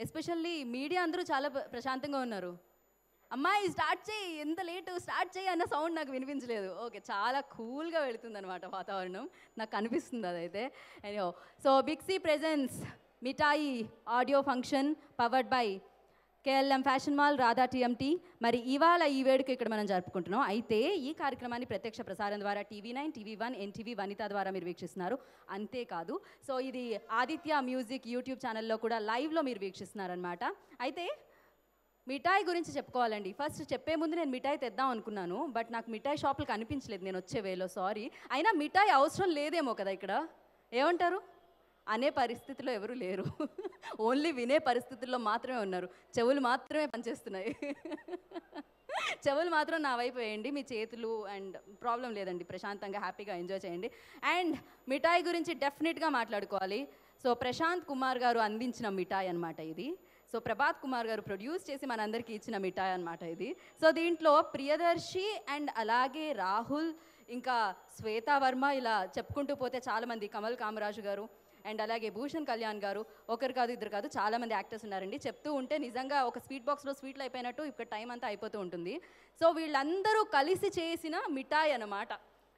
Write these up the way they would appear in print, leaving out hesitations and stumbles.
Especially media అందరూ చాలా ప్రశాంతంగా ఉన్నారు. అమ్మాయి స్టార్ట్ చేయి, ఎంత లేటు స్టార్ట్ చేయి అన్న సౌండ్ నాకు వినిపించలేదు. ఓకే, చాలా కూల్గా వెళుతుంది అనమాట వాతావరణం, నాకు అనిపిస్తుంది అదైతే. So big C presence Mithai audio function powered by KLM fashion mall, Radha TMT. మరి ఇవాళ ఈ వేడుక ఇక్కడ మనం జరుపుకుంటున్నాం. అయితే ఈ కార్యక్రమాన్ని ప్రత్యక్ష ప్రసారం ద్వారా TV9, TV1, NTV, వనిత ద్వారా మీరు వీక్షిస్తున్నారు. అంతేకాదు, సో ఇది ఆదిత్య మ్యూజిక్ యూట్యూబ్ ఛానల్లో కూడా లైవ్లో మీరు వీక్షిస్తున్నారనమాట. అయితే మిఠాయి గురించి చెప్పుకోవాలండి. ఫస్ట్ చెప్పే ముందు నేను మిఠాయి తెద్దాం అనుకున్నాను, బట్ నాకు మిఠాయి షాపులు కనిపించలేదు నేను వచ్చే వేలో, సారీ. అయినా మిఠాయి అవసరం లేదేమో కదా ఇక్కడ, ఏమంటారు? అనే పరిస్థితిలో ఎవరు లేరు, ఓన్లీ వినే పరిస్థితుల్లో మాత్రమే ఉన్నారు. చెవులు మాత్రమే పనిచేస్తున్నాయి. చెవులు మాత్రం నా వైపు వేయండి, మీ చేతులు అండ్ ప్రాబ్లం లేదండి, ప్రశాంతంగా హ్యాపీగా ఎంజాయ్ చేయండి. అండ్ మిఠాయి గురించి డెఫినెట్గా మాట్లాడుకోవాలి. సో ప్రశాంత్ కుమార్ గారు అందించిన మిఠాయి అనమాట ఇది. సో ప్రభాత్ కుమార్ గారు ప్రొడ్యూస్ చేసి మనందరికీ ఇచ్చిన మిఠాయి అనమాట ఇది. సో దీంట్లో ప్రియదర్శి అండ్ అలాగే రాహుల్, ఇంకా శ్వేతా వర్మ, ఇలా చెప్పుకుంటూ పోతే చాలామంది, కమల్ కామరాజు గారు అండ్ అలాగే భూషణ్ కళ్యాణ్ గారు, ఒకరు కాదు ఇద్దరు కాదు చాలామంది యాక్టర్స్ ఉన్నారండి. చెప్తూ ఉంటే నిజంగా ఒక స్వీట్ బాక్స్లో స్వీట్లు అయిపోయినట్టు ఇక్కడ టైం అంతా అయిపోతూ ఉంటుంది. సో వీళ్ళందరూ కలిసి చేసిన మిఠాయి అన్నమాట.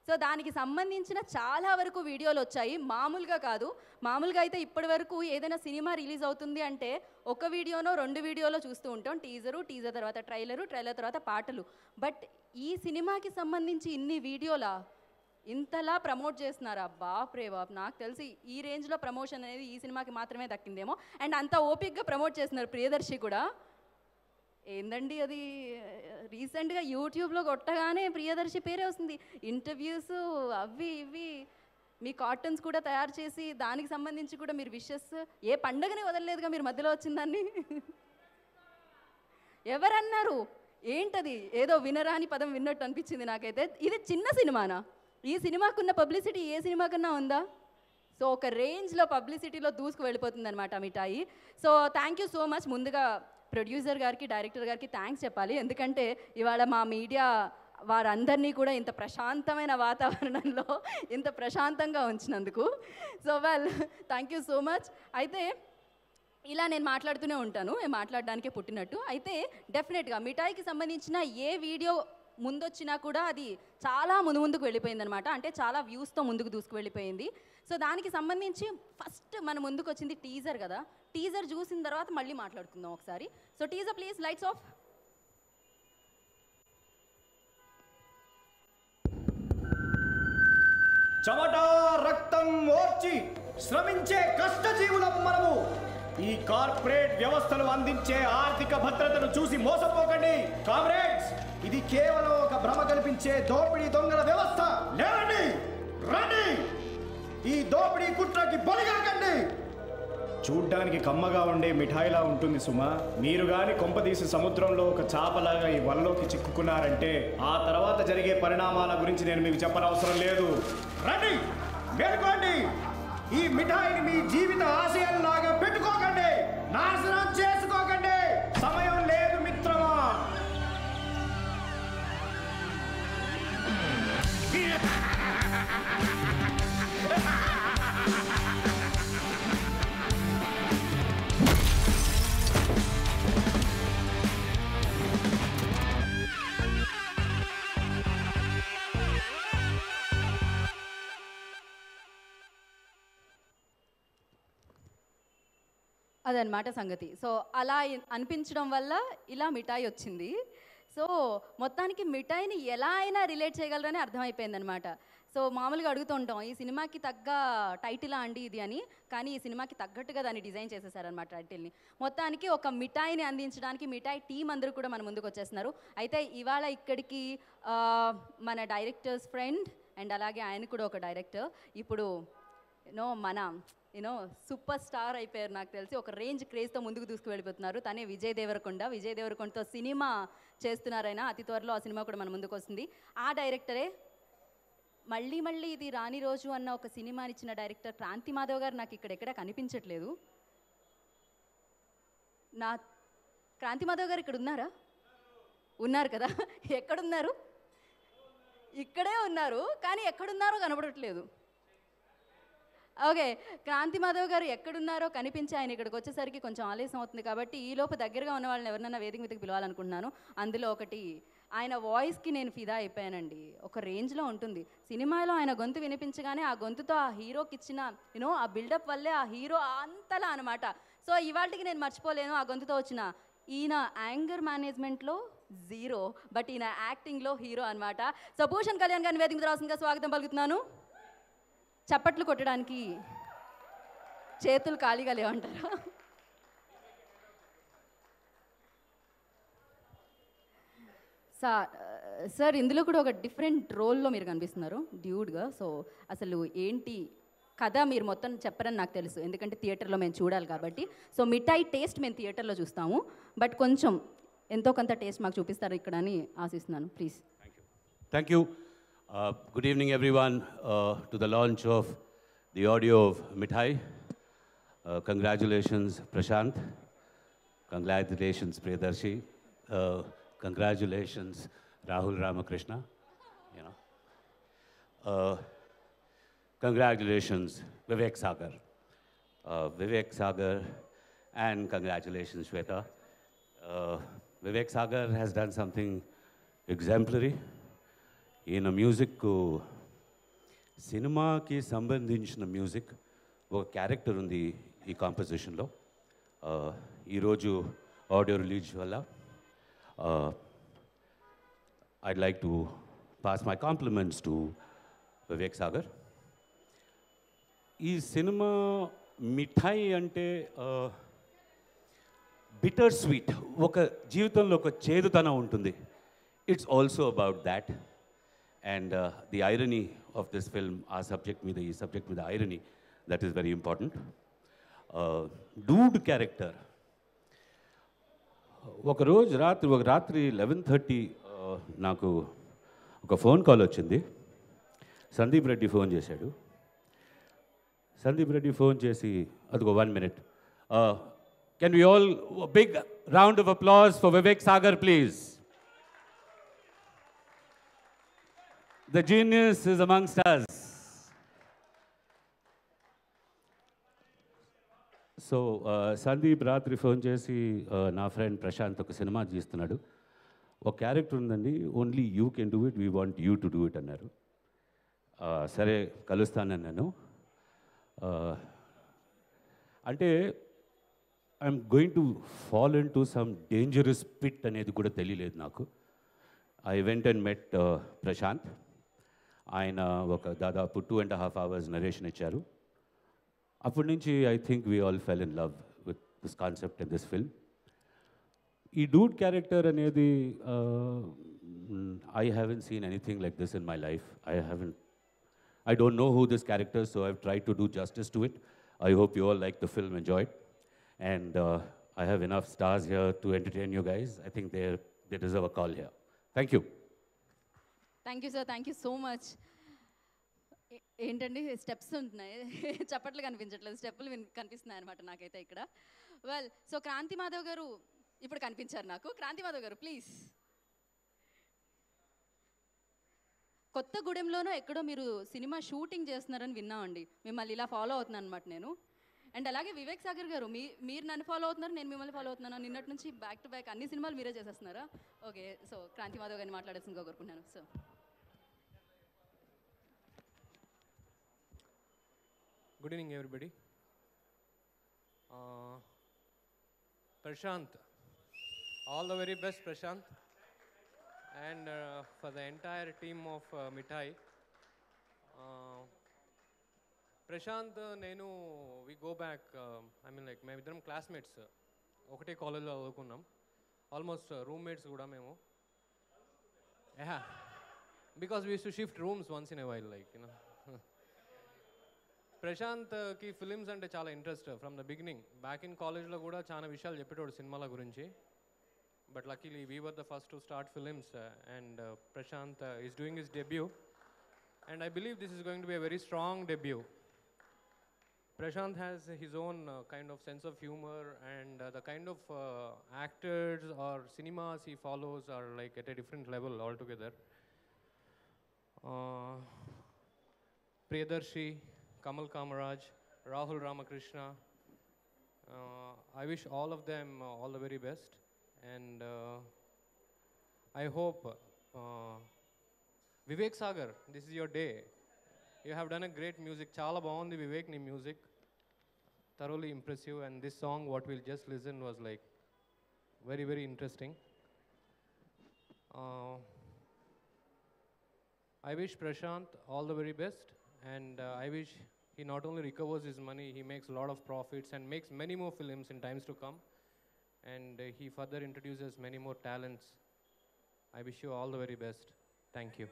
సో దానికి సంబంధించిన చాలా వరకు వీడియోలు వచ్చాయి, మామూలుగా కాదు. మామూలుగా అయితే ఇప్పటి వరకు ఏదైనా సినిమా రిలీజ్ అవుతుంది అంటే ఒక వీడియోనో 2 వీడియోలో చూస్తూ ఉంటాం, టీజర్ తర్వాత ట్రైలర్ తర్వాత పాటలు. బట్ ఈ సినిమాకి సంబంధించి ఇన్ని వీడియోలా, ఇంతలా ప్రమోట్ చేస్తున్నారా? బాప్రే బాప్, నాకు తెలిసి ఈ రేంజ్లో ప్రమోషన్ అనేది ఈ సినిమాకి మాత్రమే దక్కిందేమో. అండ్ అంత ఓపిక్గా ప్రమోట్ చేస్తున్నారు ప్రియదర్శి కూడా. ఏందండి అది, రీసెంట్గా యూట్యూబ్లో కొట్టగానే ప్రియదర్శి పేరే వస్తుంది. ఇంటర్వ్యూస్ అవి ఇవి, మీ కార్టూన్స్ కూడా తయారు చేసి దానికి సంబంధించి కూడా మీరు విషెస్, ఏ పండగని వదలలేదుగా మీరు మధ్యలో వచ్చిందాన్ని. ఎవరన్నారు? ఏంటది? ఏదో వినరాని పదం విన్నట్టు అనిపించింది నాకైతే. ఇది చిన్న సినిమానా? ఈ సినిమాకున్న పబ్లిసిటీ ఏ సినిమా కన్నా ఉందా? సో ఒక రేంజ్లో పబ్లిసిటీలో దూసుకు వెళ్ళిపోతుంది అనమాట Mithai. So thank you so much. ముందుగా ప్రొడ్యూసర్ గారికి, డైరెక్టర్ గారికి థ్యాంక్స్ చెప్పాలి, ఎందుకంటే ఇవాళ మా మీడియా వారందరినీ కూడా ఇంత ప్రశాంతమైన వాతావరణంలో ఇంత ప్రశాంతంగా ఉంచినందుకు. So well, thank you so much. అయితే ఇలా నేను మాట్లాడుతూనే ఉంటాను, మాట్లాడడానికే పుట్టినట్టు. అయితే డెఫినెట్గా మిఠాయికి సంబంధించిన ఏ వీడియో ముందొచ్చినా కూడా అది చాలా ముందుకు వెళ్ళిపోయింది అనమాట. అంటే చాలా వ్యూస్తో ముందుకు దూసుకు వెళ్ళిపోయింది. సో దానికి సంబంధించి ఫస్ట్ మన ముందుకు వచ్చింది టీజర్ కదా. టీజర్ చూసిన తర్వాత మళ్ళీ మాట్లాడుకుందాం ఒకసారి. So teaser please, lights of. చెమట రక్తం ఓర్చి శ్రమించే కష్టజీవులం మనము. ఈ కార్పొరేట్ వ్యవస్థలు అందించే ఆర్థిక భద్రతను చూసి మోసపోకండి కామ్రేడ్స్. ఇది కేవలం ఒక భ్రమ కల్పించే దోపిడీ దొంగల వ్యవస్థ. లేవండి, రండి, ఈ దోపిడీ కుట్రకి బలిగాకండి. చూడ్డానికి కమ్మగా ఉండే మిఠాయిలా ఉంటుంది సుమా. మీరు గాని కొంపదీసి సముద్రంలో ఒక చాపలాగా ఈ వలలోకి చిక్కుకున్నారంటే ఆ తర్వాత జరిగే పరిణామాల గురించి నేను మీకు చెప్పనవసరం లేదు. రండి, మేలుకోండి. ఈ మిఠాయిని మీ జీవిత ఆశయాల్లాగా పెట్టుకోకండి, నాశనం చేసుకోకండి. సమయం లేదు మిత్రమా. అదనమాట సంగతి. సో అలా అనిపించడం వల్ల ఇలా మిఠాయి వచ్చింది. సో మొత్తానికి మిఠాయిని ఎలా అయినా రిలేట్ చేయగలరని అర్థమైపోయింది అనమాట. సో మామూలుగా అడుగుతూ ఉంటాం, ఈ సినిమాకి తగ్గ టైటిలా అండి ఇది అని, కానీ ఈ సినిమాకి తగ్గట్టుగా దాన్ని డిజైన్ చేసేసారనమాట టైటిల్ని. మొత్తానికి ఒక మిఠాయిని అందించడానికి మిఠాయి టీం అందరూ కూడా మన ముందుకు వచ్చేస్తున్నారు. అయితే ఇవాళ ఇక్కడికి మన డైరెక్టర్స్ ఫ్రెండ్ అండ్ అలాగే ఆయన కూడా ఒక డైరెక్టర్, ఇప్పుడు మన సూపర్ స్టార్ అయిపోయారు నాకు తెలిసి, ఒక రేంజ్ క్రేజ్తో ముందుకు దూసుకు వెళ్ళిపోతున్నారు. తనే విజయ్ దేవరకొండతో సినిమా చేస్తున్నారైనా, అతి త్వరలో ఆ సినిమా కూడా మన ముందుకు వస్తుంది. ఆ డైరెక్టరే మళ్ళీ ఇది రాని రోజు అన్న ఒక సినిమాని ఇచ్చిన డైరెక్టర్ క్రాంతి మాధవ్ గారు నాకు ఇక్కడెక్కడ కనిపించట్లేదు. నా క్రాంతి మాధవ్ గారు ఇక్కడ ఉన్నారా? ఉన్నారు కదా. ఎక్కడున్నారు? ఇక్కడే ఉన్నారు, కానీ ఎక్కడున్నారో కనబడట్లేదు. ఓకే, క్రాంతి మాధవ్ గారు ఎక్కడున్నారో కనిపించి ఆయన ఇక్కడికి వచ్చేసరికి కొంచెం ఆలస్యం అవుతుంది కాబట్టి ఈలోపు దగ్గరగా ఉన్న వాళ్ళని ఎవరినైనా వేదిక మీదకి పిలవాలనుకుంటున్నాను. అందులో ఒకటి ఆయన వాయిస్కి నేను ఫిదా అయిపోయానండి. ఒక రేంజ్లో ఉంటుంది. సినిమాలో ఆయన గొంతు వినిపించగానే ఆ గొంతుతో ఆ హీరోకి ఇచ్చిన ఆ బిల్డప్ వల్లే ఆ హీరో అంతలా అనమాట. సో ఇవాళకి నేను మర్చిపోలేను ఆ గొంతుతో వచ్చిన ఈయన యాంగర్ మేనేజ్మెంట్లో జీరో, బట్ ఈయన యాక్టింగ్లో హీరో అనమాట. సో భూషణ్ కళ్యాణ్ గారిని వేదిక మీద రావాల్సిందిగా స్వాగతం పలుకుతున్నాను. చప్పట్లు కొట్టడానికి చేతులు ఖాళీగా లేవంటారా? సార్ ఇందులో కూడా ఒక డిఫరెంట్ రోల్లో మీరు కనిపిస్తున్నారు డ్యూడ్గా. సో అసలు ఏంటి కథ మీరు మొత్తం చెప్పరని నాకు తెలుసు, ఎందుకంటే థియేటర్లో మేము చూడాలి కాబట్టి. సో మిఠాయి టేస్ట్ మేము థియేటర్లో చూస్తాము, బట్ కొంచెం ఎంతో కొంత టేస్ట్ మాకు చూపిస్తారు ఇక్కడ అని ఆశిస్తున్నాను. Please. Thank you. Good evening, everyone, to the launch of the audio of Mithai. Congratulations, Prashant. Congratulations, Priyadarshi. Congratulations, Rahul Ramakrishna. You know. Congratulations, Vivek Sagar. Vivek Sagar, and congratulations, Shweta. Vivek Sagar has done something exemplary. ఈయన music, సినిమాకి సంబంధించిన music, ఒక character ఉంది ఈ కాంపోజిషన్లో. ఈరోజు audio release వల్ల I'd like to pass my compliments to Vivek Sagar. ఈ cinema మిఠాయి అంటే బిటర్ స్వీట్, ఒక జీవితంలో ఒక చేదుతనం ఉంటుంది. It's also about that. And the irony of this film, our subject మీద, ఈ సబ్జెక్ట్ మీద irony, that is very important. Dude character. ఒక రాత్రి 11:30 నాకు ఒక ఫోన్ కాల్ వచ్చింది. సందీప్ రెడ్డి ఫోన్ చేశాడు. సందీప్ రెడ్డి ఫోన్ చేసి, అదిగో 1 minute. Can we all, a big round of applause for Vivek Sagar, please. The genius is amongst us. So Sandeep రాత్రి ఫోన్ చేసి, నా ఫ్రెండ్ ప్రశాంత్ ఒక సినిమా తీస్తున్నాడు, ఒక క్యారెక్టర్ ఉందండి, only you can do it, we want you to do it అన్నారు. సరే కలుస్తానని నేను. అంటే I'm going to fall into some dangerous pit అనేది కూడా తెలియలేదు నాకు. I went and met Prashant. ఆయన ఒక దాదాపు 2.5 hours నరేషన్ ఇచ్చారు. అప్పటి నుంచి I think we all fell in love with this concept in this film. ఈ డూడ్ క్యారెక్టర్ అనేది I haven't seen anything like this in my life. I don't know who this character is, so I've tried to do justice to it. I hope you all like the film, enjoy it. And I have enough stars here to entertain you guys. I think they deserve a call here. Thank you. Thank you sir, thank you so much. ఏంటండి steps ఉంటున్నాయి, చప్పట్లు కనిపించట్లేదు, స్టెప్పులు కనిపిస్తున్నాయి అనమాట నాకైతే ఇక్కడ. Well, so Kranthi Madhav గారు ఇప్పుడు కనిపించారు నాకు. క్రాంతి మాధవ్ గారు ప్లీజ్. కొత్తగూడెంలోనో ఎక్కడో మీరు సినిమా షూటింగ్ చేస్తున్నారని విన్నామండి. మిమ్మల్ని ఇలా ఫాలో అవుతున్నాను అనమాట నేను. అండ్ అలాగే వివేక్ సాగర్ గారు, మీరు నన్ను ఫాలో అవుతున్నారు, నేను మిమ్మల్ని ఫాలో అవుతున్నాను. నిన్నటి నుంచి బ్యాక్ టు బ్యాక్ అన్ని సినిమాలు మీరే చేసేస్తున్నారా? ఓకే, సో క్రాంతి మాధవ్ గారిని మాట్లాడాల్సిందిగా కోరుకుంటున్నాను. So good evening everybody. Prashant, all the very best Prashant, and for the entire team of Mithai. Prashant, నేను we go back, I mean like మేమిద్దరం క్లాస్మేట్స్, ఒకటే కాలేజ్లో చదువుకున్నాం, ఆల్మోస్ట్ రూమ్మేట్స్ కూడా మేము. Because we use to shift rooms once in a while, like you know. ప్రశాంత్కి films అంటే చాలా interest from the beginning. Back in కాలేజ్లో కూడా చాలా విషయాలు చెప్పేటోడు సినిమాల గురించి. But luckily we were the first to start films, and Prashant is doing his debut, and I believe this is going to be a very strong debut. Prashant has his own kind of sense of humor, and the kind of actors or cinemas he follows are like at a different level altogether. Priyadarshi, Kamal Kamaraj, Rahul Ramakrishna. I wish all of them all the very best. And I hope, Vivek Sagar, this is your day. You have done a great music. Chala baagundi Vivek ni music. Thoroughly impressive. And this song, what we'll just listen, was like very, very interesting. I wish Prashant all the very best, and I wish he not only recovers his money, he makes a lot of profits and makes many more films in times to come, and he further introduces many more talents. I wish you all the very best. Thank you.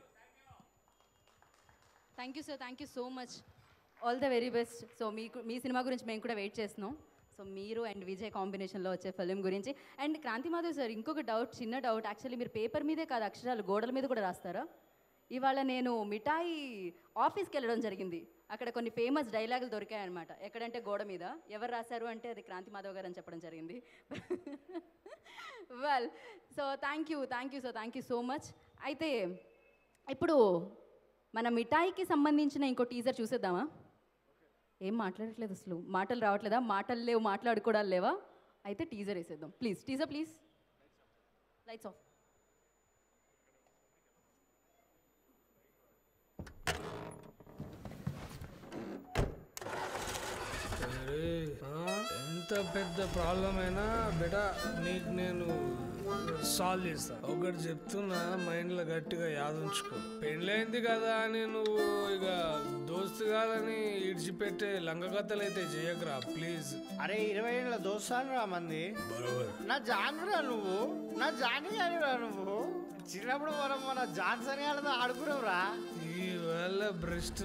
Thank you sir, thank you so much. All the very best. So me cinema గురించి మేము కూడా wait చేస్తున్నాం. So మీరు and Vijay కాంబినేషన్లో వచ్చే film గురించి. And Kranti Madhav sir, ఇంకొక doubt, చిన్న డౌట్. యాక్చువల్లీ మీరు పేపర్ మీదే కాదు, అక్షరాలు గోడల మీద కూడా రాస్తారా? ఇవాళ నేను మిఠాయి ఆఫీస్కి వెళ్ళడం జరిగింది. అక్కడ కొన్ని ఫేమస్ డైలాగులు దొరికాయి అనమాట. ఎక్కడంటే గోడ మీద. ఎవరు రాశారు అంటే అది క్రాంతి మాధవ్ గారు అని చెప్పడం జరిగింది. Well, so thank you sir, thank you so much. అయితే ఇప్పుడు మన మిఠాయికి సంబంధించిన ఇంకో టీజర్ చూసేద్దామా? ఏం మాట్లాడట్లేదు అసలు, మాటలు రావట్లేదా? మాటలు లేవు, మాట్లాడుకోవడాలు లేవా? అయితే టీజర్ వేసేద్దాం please. Teaser please. Lights of. ఎంత పెద్ద ప్రాబ్లం అయినా బెటా నీకు నేను సాల్వ్ చేస్తా. ఒకటి చెప్తున్నా, మైండ్లో గట్టిగా యాదుంచుకో. పెళ్ళైంది కదా అని నువ్వు ఇక దోస్తు కాదని ఇడిచిపెట్టే లంగకథలు అయితే చేయకరా ప్లీజ్. అరే 20 ఏళ్ళ దోస్తాను రా మంది. బరోబర్. నా జాన్రా నువ్వు, నా జాని కానిరా నువ్వు. చిన్నప్పుడు మన జాన్సన్ గారితో ఆడుకున్నావు రా. ఈవేళ బ్రెస్ట్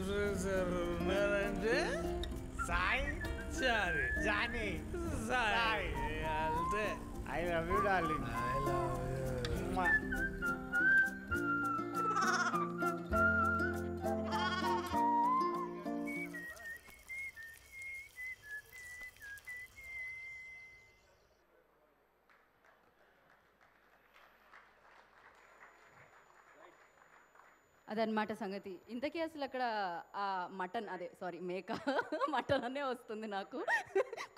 ఉన్నారంటే సాయి సరే జానీ సాయి అంతే. I love you darling. I love you. అదనమాట సంగతి. ఇంతకీ అసలు అక్కడ ఆ మటన్, అదే సారీ మేక, మటన్ అనే వస్తుంది నాకు.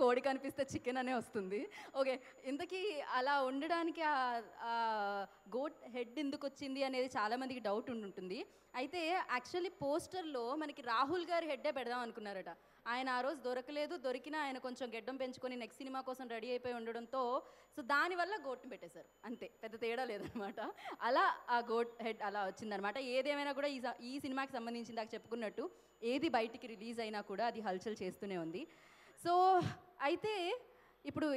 కోడి కనిపిస్తే చికెన్ అనే వస్తుంది. ఓకే, ఇంతకీ అలా ఉండడానికి ఆ గోట్ హెడ్ ఎందుకు వచ్చింది అనేది చాలామందికి డౌట్ ఉంటుంది. అయితే యాక్చువల్లీ పోస్టర్లో మనకి రాహుల్ గారి హెడ్డే పెడదాం అనుకున్నారట. ఆయన ఆ రోజు దొరకలేదు. దొరికినా ఆయన కొంచెం గెడ్డం పెంచుకొని నెక్స్ట్ సినిమా కోసం రెడీ అయిపోయి ఉండడంతో సో దానివల్ల గోట్ని పెట్టేశారు. అంతే, పెద్ద తేడా లేదనమాట. అలా ఆ గోట్ హెడ్ అలా వచ్చిందనమాట. ఏదేమైనా కూడా ఈ సినిమాకి సంబంధించి దాకా చెప్పుకున్నట్టు ఏది బయటికి రిలీజ్ అయినా కూడా అది హల్చల్ చేస్తూనే ఉంది. సో అయితే ఇప్పుడు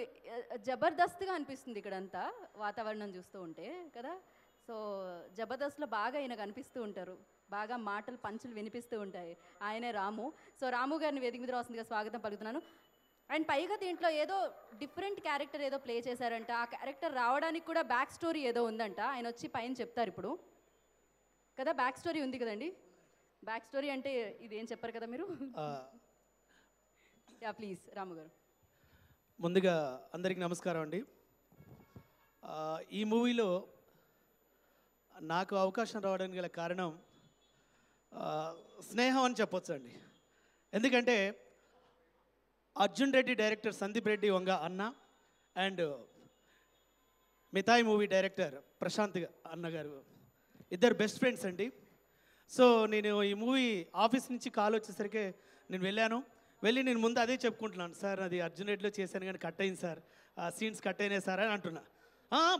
జబర్దస్త్గా అనిపిస్తుంది ఇక్కడంతా వాతావరణం చూస్తూ ఉంటే కదా. సో జబర్దస్త్లో బాగా ఈయన కనిపిస్తూ ఉంటారు, బాగా మాటలు పంచులు వినిపిస్తూ ఉంటాయి. ఆయనే రాము. సో రాము గారిని వేదిక మీద వస్తుందిగా స్వాగతం పలుకుతున్నాను. అండ్ పైగా దీంట్లో ఏదో డిఫరెంట్ క్యారెక్టర్ ఏదో ప్లే చేశారంట. ఆ క్యారెక్టర్ రావడానికి కూడా బ్యాక్ స్టోరీ ఏదో ఉందంట. ఆయన వచ్చి పైన చెప్తారు ఇప్పుడు కదా. బ్యాక్ స్టోరీ ఉంది కదండి. బ్యాక్ స్టోరీ అంటే ఇది ఏం చెప్పారు కదా మీరు? యా ప్లీజ్ రాము గారు. ముందుగా అందరికీ నమస్కారం అండి. ఈ మూవీలో నాకు అవకాశం రావడానికి గల కారణం స్నేహం అని చెప్పొచ్చు అండి. ఎందుకంటే అర్జున్ రెడ్డి డైరెక్టర్ సందీప్ రెడ్డి వంగ అన్న అండ్ మిథాయి మూవీ డైరెక్టర్ ప్రశాంత్ అన్నగారు ఇద్దరు బెస్ట్ ఫ్రెండ్స్ అండి. సో నేను ఈ మూవీ ఆఫీస్ నుంచి కాల్ వచ్చేసరికి నేను వెళ్ళి నేను ముందు అదే చెప్పుకుంటున్నాను, సార్ అది అర్జున్ రెడ్డిలో చేశాను కానీ కట్ అయింది సార్, ఆ సీన్స్ కట్ అయినాయి సార్ అని అంటున్నా.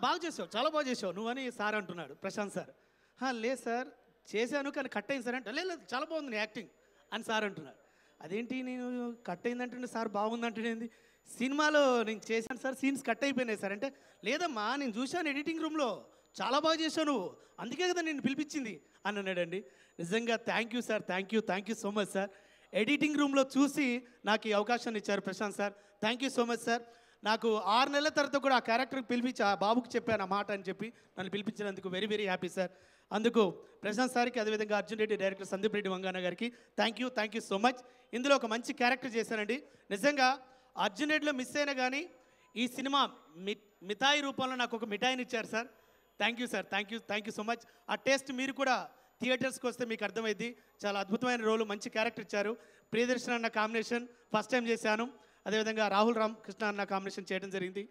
బాగా చేసావు, చాలా బాగా చేసావు నువ్వని సార్ అంటున్నాడు ప్రశాంత్ సార్. లేదు సార్ చేశాను కానీ కట్ అయింది సార్ అంటే, లేదు చాలా బాగుంది నీ యాక్టింగ్ అని సార్ అంటున్నాడు. అదేంటి నేను కట్ అయిందంటే సార్ బాగుంది అంటున్నది, సినిమాలో నేను చేశాను సార్ సీన్స్ కట్ అయిపోయినాయి సార్ అంటే, లేదమ్మా నేను చూశాను ఎడిటింగ్ రూమ్లో చాలా బాగా చేశావు నువ్వు, అందుకే కదా నేను పిలిపించింది అని అన్నాడండి. నిజంగా thank you sir, thank you so much sir. Editing రూమ్లో చూసి నాకు ఈ అవకాశాన్ని ఇచ్చారు Prashant sir. Thank you so much sir. నాకు 6 నెలల తర్వాత కూడా ఆ క్యారెక్టర్కి పిలిపించి ఆ బాబుకి చెప్పాను ఆ మాట అని చెప్పి నన్ను పిలిపించినందుకు వెరీ వెరీ హ్యాపీ సార్. అందుకు ప్రశాంత్ సార్కి, అదేవిధంగా అర్జున్ రెడ్డి డైరెక్టర్ సందీప్ రెడ్డి వంగాన గారికి థ్యాంక్ యూ సో మచ్. ఇందులో ఒక మంచి క్యారెక్టర్ చేశానండి. నిజంగా అర్జున్ రెడ్డిలో మిస్ అయినా కానీ ఈ సినిమా మిఠాయి రూపంలో నాకు ఒక మిఠాయిని ఇచ్చారు sir. Thank you sir, thank you so much. ఆ టేస్ట్ మీరు కూడా థియేటర్స్కి వస్తే మీకు అర్థమైంది. చాలా అద్భుతమైన రోలు, మంచి క్యారెక్టర్ ఇచ్చారు. ప్రియదర్శన్ అన్న కాంబినేషన్ ఫస్ట్ టైం చేశాను. అదేవిధంగా రాహుల్ రామకృష్ణ అన్న కాంబినేషన్ చేయడం జరిగింది.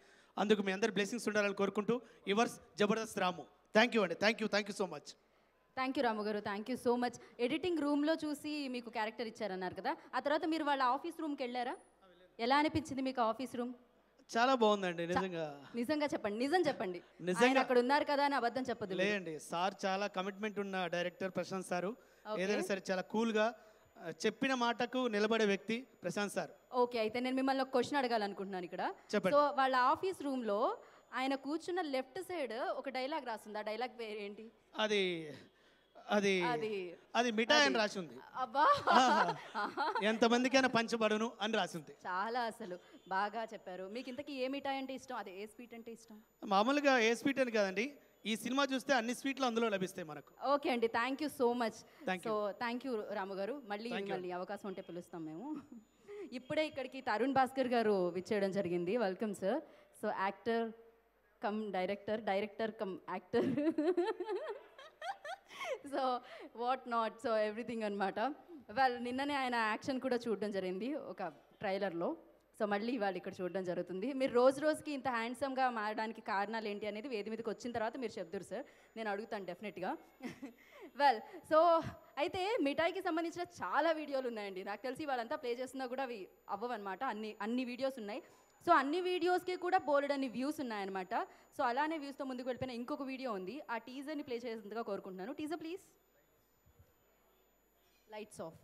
అందుకు మీ అందరి బ్లెస్సింగ్స్ ఉండాలని కోరుకుంటూ yours Jabardasth Ramu. Thank you అండి. Thank you so much. Thank you Ramu గారు, thank you so much. Editing రూమ్లో చూసి మీకు క్యారెక్టర్ ఇచ్చారన్నారు కదా, ఆ తర్వాత మీరు వాళ్ళ ఆఫీస్ రూమ్కి వెళ్ళారా? ఎలా అనిపించింది మీకు ఆఫీస్ రూమ్? చాలా బాగుందండి నిజంగా. నిజంగా చెప్పండి, నిజం చెప్పండి. నిజంగా. ఆయన అక్కడ ఉన్నారు కదా అని అబద్ధం చెప్పదు. లేదండి, సార్ చాలా కమిట్మెంట్ ఉన్న డైరెక్టర్ ప్రశాంత్ సారు. ఏదైనా సరే చాలా కూల్గా చెప్పిన మాటకు నిలబడే వ్యక్తి ప్రశాంత్ సార్. ఓకే, అయితే నేను మిమ్మల్ని ఒక క్వశ్చన్ అడగాలనుకుంటున్నాను ఇక్కడ. చెప్పండి. సో వాళ్ళ ఆఫీస్ రూమ్లో ఆయన కూర్చున్న లెఫ్ట్ సైడ్ ఒక డైలాగ్ రాస్తుంది. ఆ డైలాగ్ పేరేంటి? అది అది అది మిఠాయి అని రాసి ఉంది. అబ్బా, ఎంతమందికైనా పంచబడును అని రాసి ఉంది. చాలా అసలు బాగా చెప్పారు. మీకు ఇంతకీ ఏ మిఠాయి అంటే ఇష్టం? అదే ఏ స్వీట్ అంటే ఇష్టం? మామూలుగా ఏ స్వీట్ అని కదండి, ఈ సినిమా చూస్తే అన్ని స్వీట్లు అందులో లభిస్తాయి మనకు. ఓకే అండి, thank you so much. Thank so thank you Ramu గారు. మళ్ళీ Thank you. మిమ్మల్ని అవకాశం ఉంటే పిలుస్తాం మేము. ఇప్పుడే ఇక్కడికి తరుణ్ భాస్కర్ గారు విచ్చేయడం జరిగింది. Welcome sir. So actor come director, director come actor, so what not, so everything అనమాట. వాళ్ళు నిన్ననే ఆయన యాక్షన్ కూడా చూడడం జరిగింది ఒక ట్రైలర్లో. సో మళ్ళీ వాళ్ళు ఇక్కడ చూడడం జరుగుతుంది. మీరు రోజు రోజుకి ఇంత హ్యాండ్సమ్గా మారడానికి కారణాలు ఏంటి అనేది వేది మీదకి వచ్చిన తర్వాత మీరు చెప్తారు సార్, నేను అడుగుతాను డెఫినెట్గా. వెల్, సో అయితే మిఠాయికి సంబంధించిన చాలా వీడియోలు ఉన్నాయండి. నాకు తెలిసి వాళ్ళంతా ప్లే చేస్తున్నా కూడా అవి అవ్వవన్నమాట. అన్ని వీడియోస్ ఉన్నాయి. సో అన్ని వీడియోస్కి కూడా బోలెడన్ని వ్యూస్ ఉన్నాయన్నమాట. సో అలానే వ్యూస్తో ముందుకు వెళ్ళిపోయిన ఇంకొక వీడియో ఉంది. ఆ టీజర్ని ప్లే చేసేందుగా కోరుకుంటున్నాను. Teaser please. Lights of.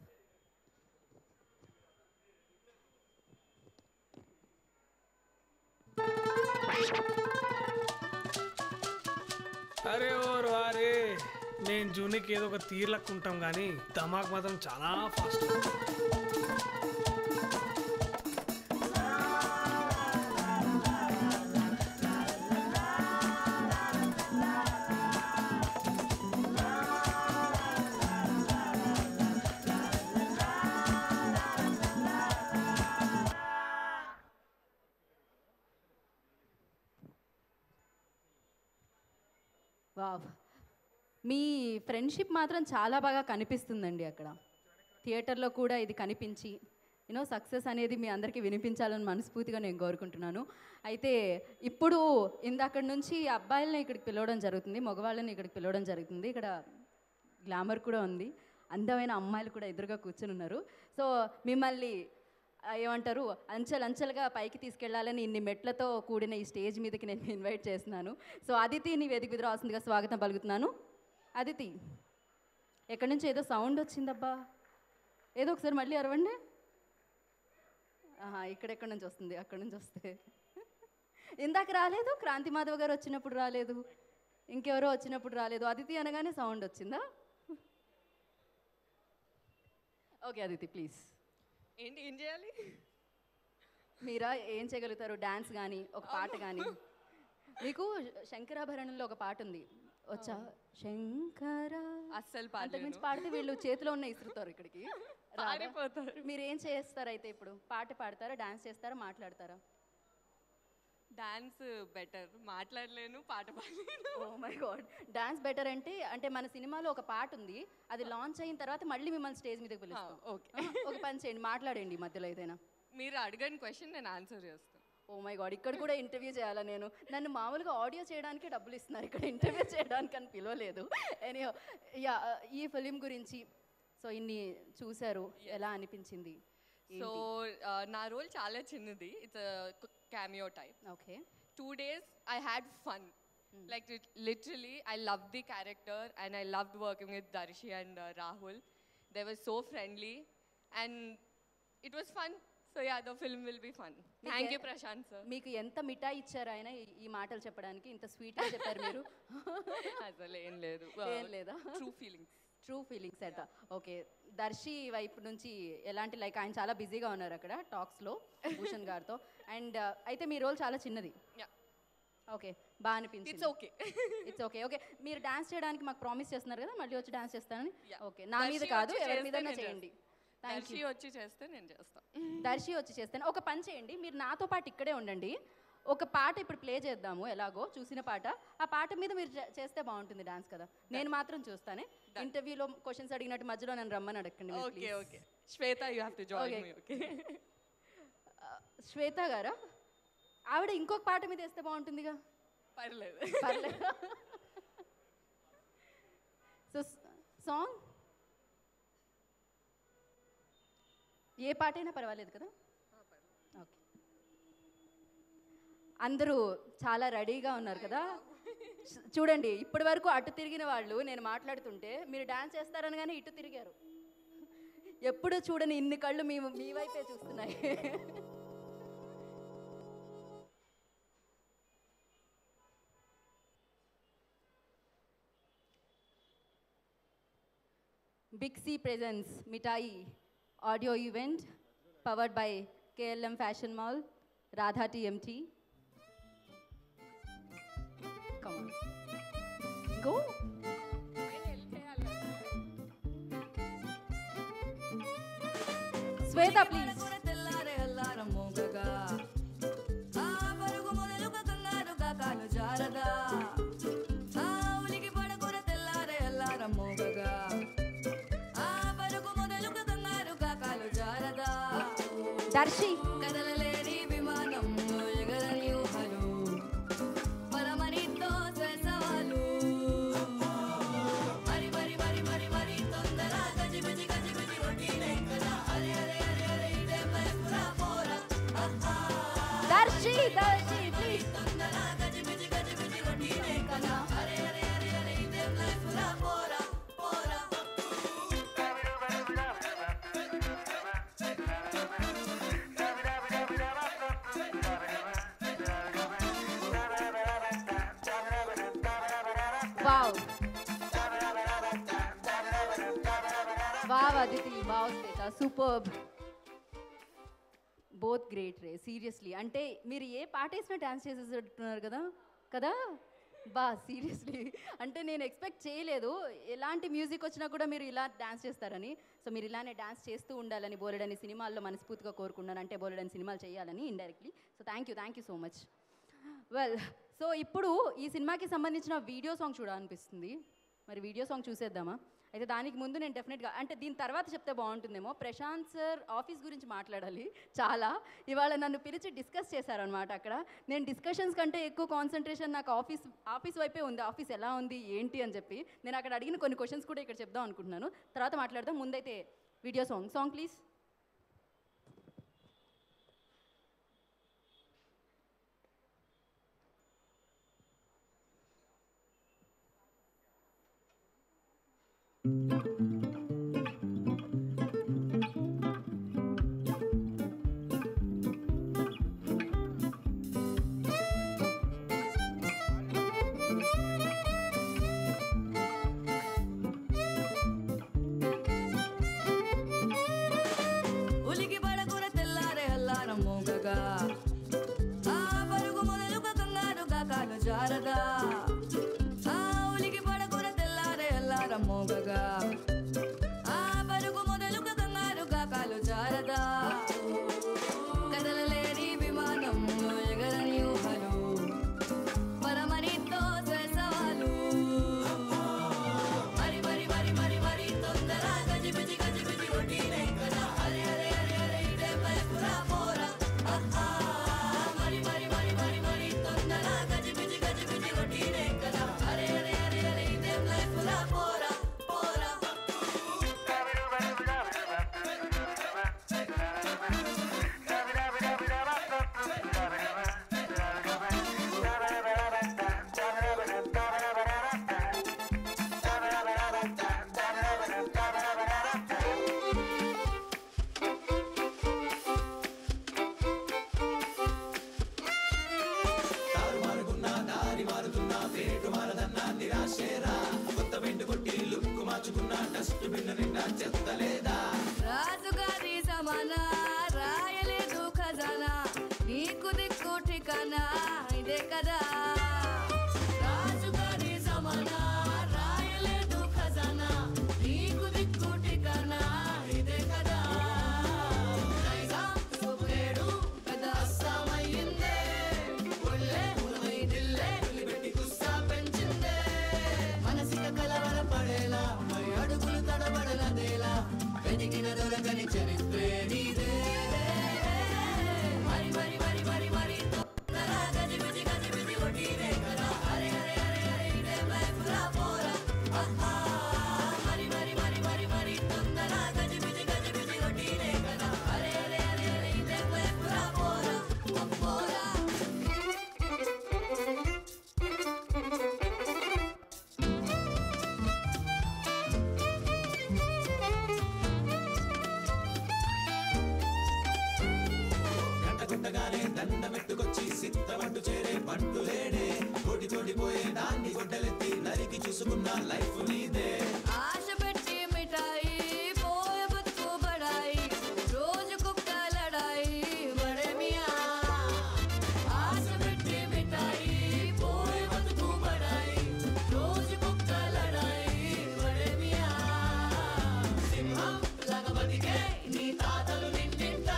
అరే ఓరు అరే, మేము జూనికి ఏదో ఒక తీర్లకు ఉంటాం కానీ ధమాక్ మాత్రం చాలా ఫాస్ట్. వావ్, మీ ఫ్రెండ్షిప్ మాత్రం చాలా బాగా కనిపిస్తుందండి అక్కడ. థియేటర్లో కూడా ఇది కనిపించి సక్సెస్ అనేది మీ అందరికీ వినిపించాలని మనస్ఫూర్తిగా నేను కోరుకుంటున్నాను. అయితే ఇప్పుడు ఇందక్కడి నుంచి అబ్బాయిలని ఇక్కడికి పిలవడం జరుగుతుంది, మగవాళ్ళని ఇక్కడికి పిలవడం జరుగుతుంది. ఇక్కడ గ్లామర్ కూడా ఉంది, అందమైన అమ్మాయిలు కూడా ఎదురుగా కూర్చుని ఉన్నారు. సో మిమ్మల్ని ఏమంటారు, అంచెలంచెలుగా పైకి తీసుకెళ్లాలని ఇన్ని మెట్లతో కూడిన ఈ స్టేజ్ మీదకి నేను ఇన్వైట్ చేస్తున్నాను. సో అదితిని వేదిక మీద రావాల్సిందిగా స్వాగతం పలుకుతున్నాను. అదితి, ఎక్కడి నుంచి ఏదో సౌండ్ వచ్చిందబ్బా, ఏదో ఒకసారి మళ్ళీ అరవండి. ఇక్కడెక్కడి నుంచి వస్తుంది? అక్కడి నుంచి వస్తే ఇందాక రాలేదు, క్రాంతి మాధవ్ గారు వచ్చినప్పుడు రాలేదు, ఇంకెవరో వచ్చినప్పుడు రాలేదు. అదితి అనగానే సౌండ్ వచ్చిందా? Okay Aditi please. ఏంటి, ఏం చేయాలి? మీరా ఏం చేయగలుగుతారు? డాన్స్ కానీ, ఒక పాట కానీ. మీకు శంకరాభరణంలో ఒక పాట ఉంది, వచ్చా? శంకర అస్సలు అంతకుమించి పాడితే వీళ్ళు చేతిలో ఉన్న ఇసురుతారు ఇక్కడికి. పాడిపోతారు. మీరు ఏం చేస్తారు అయితే? ఇప్పుడు పాట పాడతారా, డాన్స్ చేస్తారా, మాట్లాడతారా? డాన్స్ బెటర్, మాట్లాడలేను, పాట పాడలేను. Oh my God, dance better అంటే మన సినిమాలో ఒక పాట ఉంది, అది లాంచ్ అయిన తర్వాత మళ్ళీ మిమ్మల్ని స్టేజ్ మీదకి పిలుస్తాం. ఓకే, ఒక పని చేయండి, మాట్లాడండి మధ్యలో ఏదైనా. మీరు అడగని క్వశ్చన్ నేను ఆన్సర్ చేస్తాను. ఓ మై గాడ్, ఇక్కడ కూడా ఇంటర్వ్యూ చేయాలా నేను? నన్ను మామూలుగా ఆడియో చేయడానికి డబ్బులు ఇస్తున్నారు, ఇక్కడ ఇంటర్వ్యూ చేయడానికి అని పిలవలేదు. ఎనీహో, యా, ఈ ఫిలిం గురించి సో ఇన్ని చూశారు, ఎలా అనిపించింది? సో నా రోల్ చాలా చిన్నది, it's cameo type. Okay. 2 days I had fun. Like literally I loved the character and I loved working with Darshi and Rahul. They were so friendly and it was fun. So yeah, the film will be fun. Thank you Prashant sir. మీకు ఎంత మిఠాయి ఇచ్చారు ఆయన ఈ మాటలు చెప్పడానికి? ఇంత స్వీట్గా చెప్పారు మీరు. అసలు ఏం లేదు, ఏం లేదా? True feelings. ట్రూ ఫీలింగ్స్ అట. ఓకే, దర్శి వైపు నుంచి ఎలాంటి, లైక్ ఆయన చాలా బిజీగా ఉన్నారు అక్కడ టాక్స్లో భూషణ్ గారితో. అండ్ అయితే మీ రోల్ చాలా చిన్నది. ఓకే, బాగా అనిపించింది. It's okay, it's okay. Okay, మీరు డాన్స్ చేయడానికి మాకు ప్రామిస్ చేస్తున్నారు కదా, మళ్ళీ వచ్చి డాన్స్ చేస్తానని? ఓకే, నా మీద కాదు, ఎవరి మీదైనా చేయండి. దర్శి వచ్చి చేస్తే నేను చేస్తాను. దర్శి వచ్చి చేస్తాను. ఒక పని చేయండి, మీరు నాతో పాటు ఇక్కడే ఉండండి, ఒక పాట ఇప్పుడు ప్లే చేద్దాము, ఎలాగో చూసిన పాట. ఆ పాట మీద మీరు చేస్తే బాగుంటుంది డాన్స్ కదా. నేను మాత్రం చూస్తానే. ఇంటర్వ్యూలో క్వశ్చన్స్ అడిగినట్టు మధ్యలో నన్ను రమ్మని అడగండి. Okay okay Shweta you have to join me. Okay Shweta గారా, ఆవిడ ఇంకొక పాట మీద వేస్తే బాగుంటుందిగా. పర్లేదు పర్లేదు. సో సాంగ్ ఏ పాటైనా పర్వాలేదు కదా. ఓకే, అందరూ చాలా రెడీగా ఉన్నారు కదా. చూడండి, ఇప్పటి వరకు అటు తిరిగిన వాళ్ళు నేను మాట్లాడుతుంటే మీరు డాన్స్ చేస్తారని కానీ ఇటు తిరిగారు. ఎప్పుడు చూడని ఇన్ని కళ్ళు మీ వైపే చూస్తున్నాయి. Big C presents Mithai audio event powered by KLM Fashion Mall, Radha TMT. Come on. Go. Sweta, please. Darsi కదలలేని విమానం ఎగరని ఊహలు పరమనితో సవాలు మరి మరి మరి మరి మరి తొందర గజిబిజి గజిబిజి రొటీనే కదా. అరే అరే అరే అరే ఇదే పురా పోరా. దర్శి దర్శి ప్లీజ్. తొందర గజిబిజి గజిబిజి రొటీనే కదా. అరే అరే అరే అరే ఇదే పురా పోరా పోరా. Wow. Wow, Aditi. Wow, Sweta. Superb. Both great రే, సీరియస్లీ. అంటే మీరు ఏ పాట వేసినా డాన్స్ చేసేస్తున్నారు కదా కదా. సీరియస్లీ అంటే నేను ఎక్స్పెక్ట్ చేయలేదు ఎలాంటి మ్యూజిక్ వచ్చినా కూడా మీరు ఇలా డాన్స్ చేస్తారని. సో మీరు ఇలానే డాన్స్ చేస్తూ ఉండాలని బోలెడని సినిమాల్లో మనస్ఫూర్తిగా కోరుకున్నాను. అంటే బోలెడని సినిమాలు చేయాలని indirectly. So thank you so much. Well, so ఇప్పుడు ఈ సినిమాకి సంబంధించిన వీడియో సాంగ్ చూడాలనిపిస్తుంది. మరి వీడియో సాంగ్ చూసేద్దామా? అయితే దానికి ముందు నేను డెఫినెట్గా, అంటే దీని తర్వాత చెప్తే బాగుంటుందేమో, ప్రశాంత్ సార్ ఆఫీస్ గురించి మాట్లాడాలి చాలా. ఇవాళ నన్ను పిలిచి డిస్కస్ చేశారనమాట. అక్కడ నేను డిస్కషన్స్ కంటే ఎక్కువ కాన్సన్ట్రేషన్ నాకు ఆఫీస్ వైపే ఉంది. ఆఫీస్ ఎలా ఉంది ఏంటి అని చెప్పి నేను అక్కడ అడిగిన కొన్ని క్వశ్చన్స్ కూడా ఇక్కడ చెప్దాం అనుకుంటున్నాను. తర్వాత మాట్లాడదాం. ముందైతే వీడియో సాంగ్ ప్లీజ్. ఉలికి పడకుర తెల్లారే అల్లారం మోగగా ఆ పరుగు మొదలుగా కంగారుగా కాలు జారగా. ఆ ఉలికి పడకుర తెల్లారే అల్లారం మోగగా ఆ పరుగు మొదలుగా కంగారుగా కాలు జారగా. కదలలేని విమానం ఎగరని ఊహలు పరమనితో సవాలు మరి మరి మరి మరి మరి తొందర గజిబిజి గజిబిజి రొటీనే కదా. అరే అరే అరే అరే ఇదే పురా పోరా. మరి మరి మరి మరి మరి తొందర గజిబిజి గజిబిజి రొటీనే కదా. అరే అరే అరే అరే ఇదే పురా పోరా పోరా. రాజుగారి సమానా రాయలేదు ఖజానా నీకు దిక్కు ఠికానా ఇదే కదా. రాజుగారి సమానా రాయలేదు ఖజానా నీకు దిక్కు ఠికానా ఇదే కదా. సుబ్రేడు పెద్ద అస్సామయ్యిందే ఆశ పెట్టి మిఠాయి పోయ బతుకు బడాయి రోజు కుక్క లడాయి బడే మియా ఆశ పెట్టి మిఠాయి పోయ బతుకు బడాయి రోజు కుక్క లడాయి బడే మియా సింహం లాగా బతికే నీ తాతలు నిండింట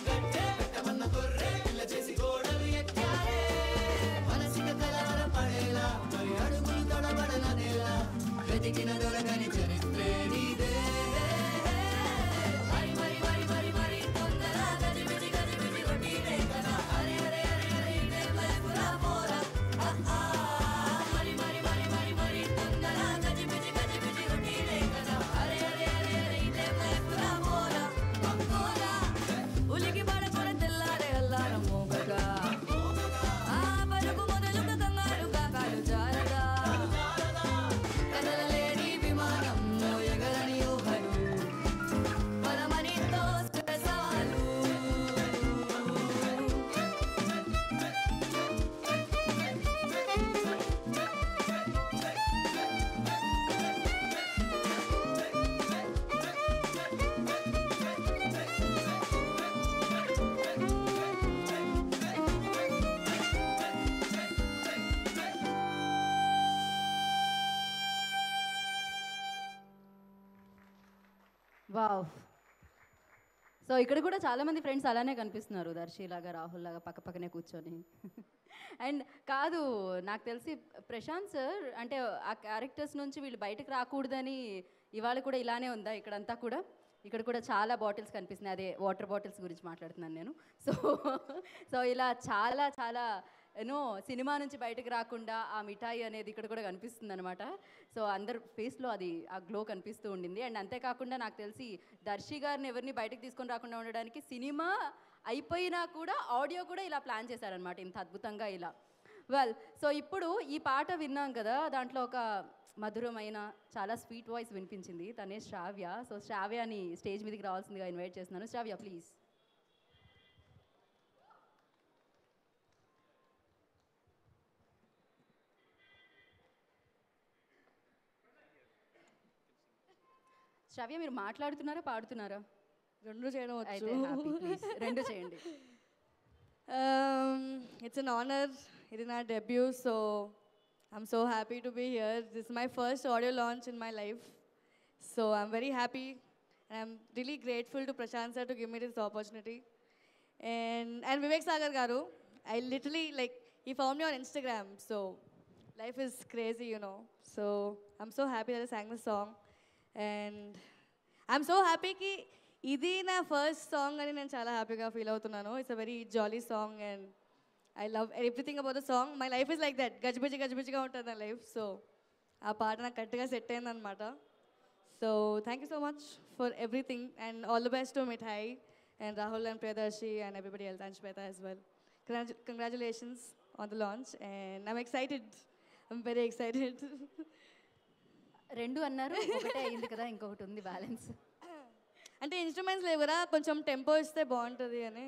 గట్టే పెట్టమన్న గొర్రె పిల్ల చేసి గోడలు ఎక్కారే మనసిక కలవర పడేలా మరి అడుగులు తడబడలనేలా వెతికిన దొరకని చరిత్రే నీదే మరి మరి మరి మరి మరి తొందర గజిబిజి గజిబిజి కొట్టినే కదా అరే అరే అరే అరే ఇదే లైఫ్రా పోరా మరి మరి మరి మరి మరి తొందర గజిబిజి గజిబిజి కొట్టినే కదా అరే అరే అరే అరే ఇదే లైఫ్రా పోరా పోరా ఉలికి పడకొడ తెల్లారే అల్లారం మోగగా ఆ పరుగు మొదలుక కంగారుగా కాలు జారగా కదలలేని విమానంలో ఎగరని ఊహలు పరమనితో సవాలు వావ్. సో ఇక్కడ కూడా చాలా మంది ఫ్రెండ్స్ అలానే కనిపిస్తున్నారు, దర్శి లాగా రాహుల్ లాగా పక్క పక్కనే కూర్చొని. అండ్ కాదు, నాకు తెలిసి ప్రశాంత్ సార్ అంటే ఆ క్యారెక్టర్స్ నుంచి వీళ్ళు బయటకు రాకూడదని ఇవాళ కూడా ఇలానే ఉందా ఇక్కడంతా కూడా? ఇక్కడ కూడా చాలా బాటిల్స్ కనిపిస్తున్నాయి, అదే వాటర్ బాటిల్స్ గురించి మాట్లాడుతున్నాను నేను. సో సో ఇలా చాలా చాలా యూనో సినిమా నుంచి బయటకు రాకుండా ఆ మిఠాయి అనేది ఇక్కడ కూడా కనిపిస్తుంది అనమాట. సో అందరు ఫేస్లో అది ఆ గ్లో కనిపిస్తూ ఉండింది. అండ్ అంతేకాకుండా నాకు తెలిసి దర్శి గారిని ఎవరిని బయటకు తీసుకొని రాకుండా ఉండడానికి సినిమా అయిపోయినా కూడా ఆడియో కూడా ఇలా ప్లాన్ చేశారనమాట, ఇంత అద్భుతంగా ఇలా. వెల్, సో ఇప్పుడు ఈ పాట విన్నాం కదా, దాంట్లో ఒక మధురమైన చాలా స్వీట్ వాయిస్ వినిపించింది, తనే శ్రావ్య. సో శ్రావ్యని స్టేజ్ మీదకి రావాల్సిందిగా ఇన్వైట్ చేస్తున్నాను. శ్రావ్య ప్లీజ్. శ్రావ్య మీరు మాట్లాడుతున్నారా పాడుతున్నారా? రెండు చేయడం అయితే వచ్చు. happy, please. రెండు చేయండి. It's an honor. It is our debut, so I'm so happy to be here. This is my first audio launch in my life, so I'm very happy, and I'm really grateful to Prashant sir to give me this opportunity. And Vivek Sagar garu, I literally he found me on Instagram, so life is crazy, you know. So I'm so happy that I sang this song, and I'm so happy ki ఇది నా first song అని నేను చాలా హ్యాపీగా feel అవుతున్నాను. It's a very jolly song and I love everything about the song. My life is like that, గజిబిజిగా ఉంటుంది నా లైఫ్. సో ఆ పాట నాకు కరెక్ట్గా సెట్ అయిందనమాట. So thank you so much for everything and all the best to mithai and Rahul and Priyadarshi and everybody else and Shweta as well. Congratulations on the launch and I'm excited, I'm very excited. రెండు అన్నారు, ఒకటే అయింది కదా, ఇంకొకటి ఉంది balance. అంటే instruments లేవురా, కొంచెం టెంపో ఇస్తే బాగుంటుంది అని.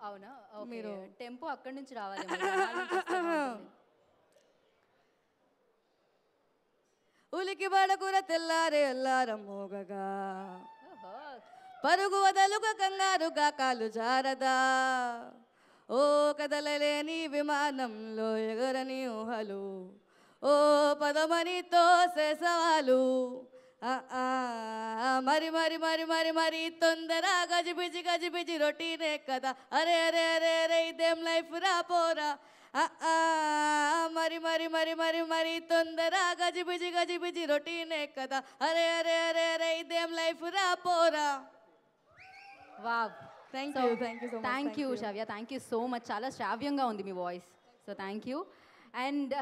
అవునా? మీరు టెంపో అక్కడి నుంచి రావాలి మరి, అనాలి నుంచి వస్తే బాగుంటుంది. ఉలికి బడకుర తెల్లారే అల్లారం మోగగా పరుగు వదలుగా కంగారుగా కాలు జారదా ఓ కదలలేని విమానంలో ఎగరని ఊహలు ఓ పదమని తోసే సవాలు మరి మరి మరి మరి మరి తొందర గజిబిజి రొటీనే కదా అరే అరే అరే అరే ఇదేం లైఫ్ రా పోరా మరి మరి మరి మరి మరి తొందర గజిబిజి రొటీనే కదా అరే అరే అరే అరే ఇదేం లైఫ్ రా పోరా. Wow, thank you so much. Thank you Shravya, thank you so much. చాలా శ్రావ్యంగా ఉంది మీ voice, so thank you. And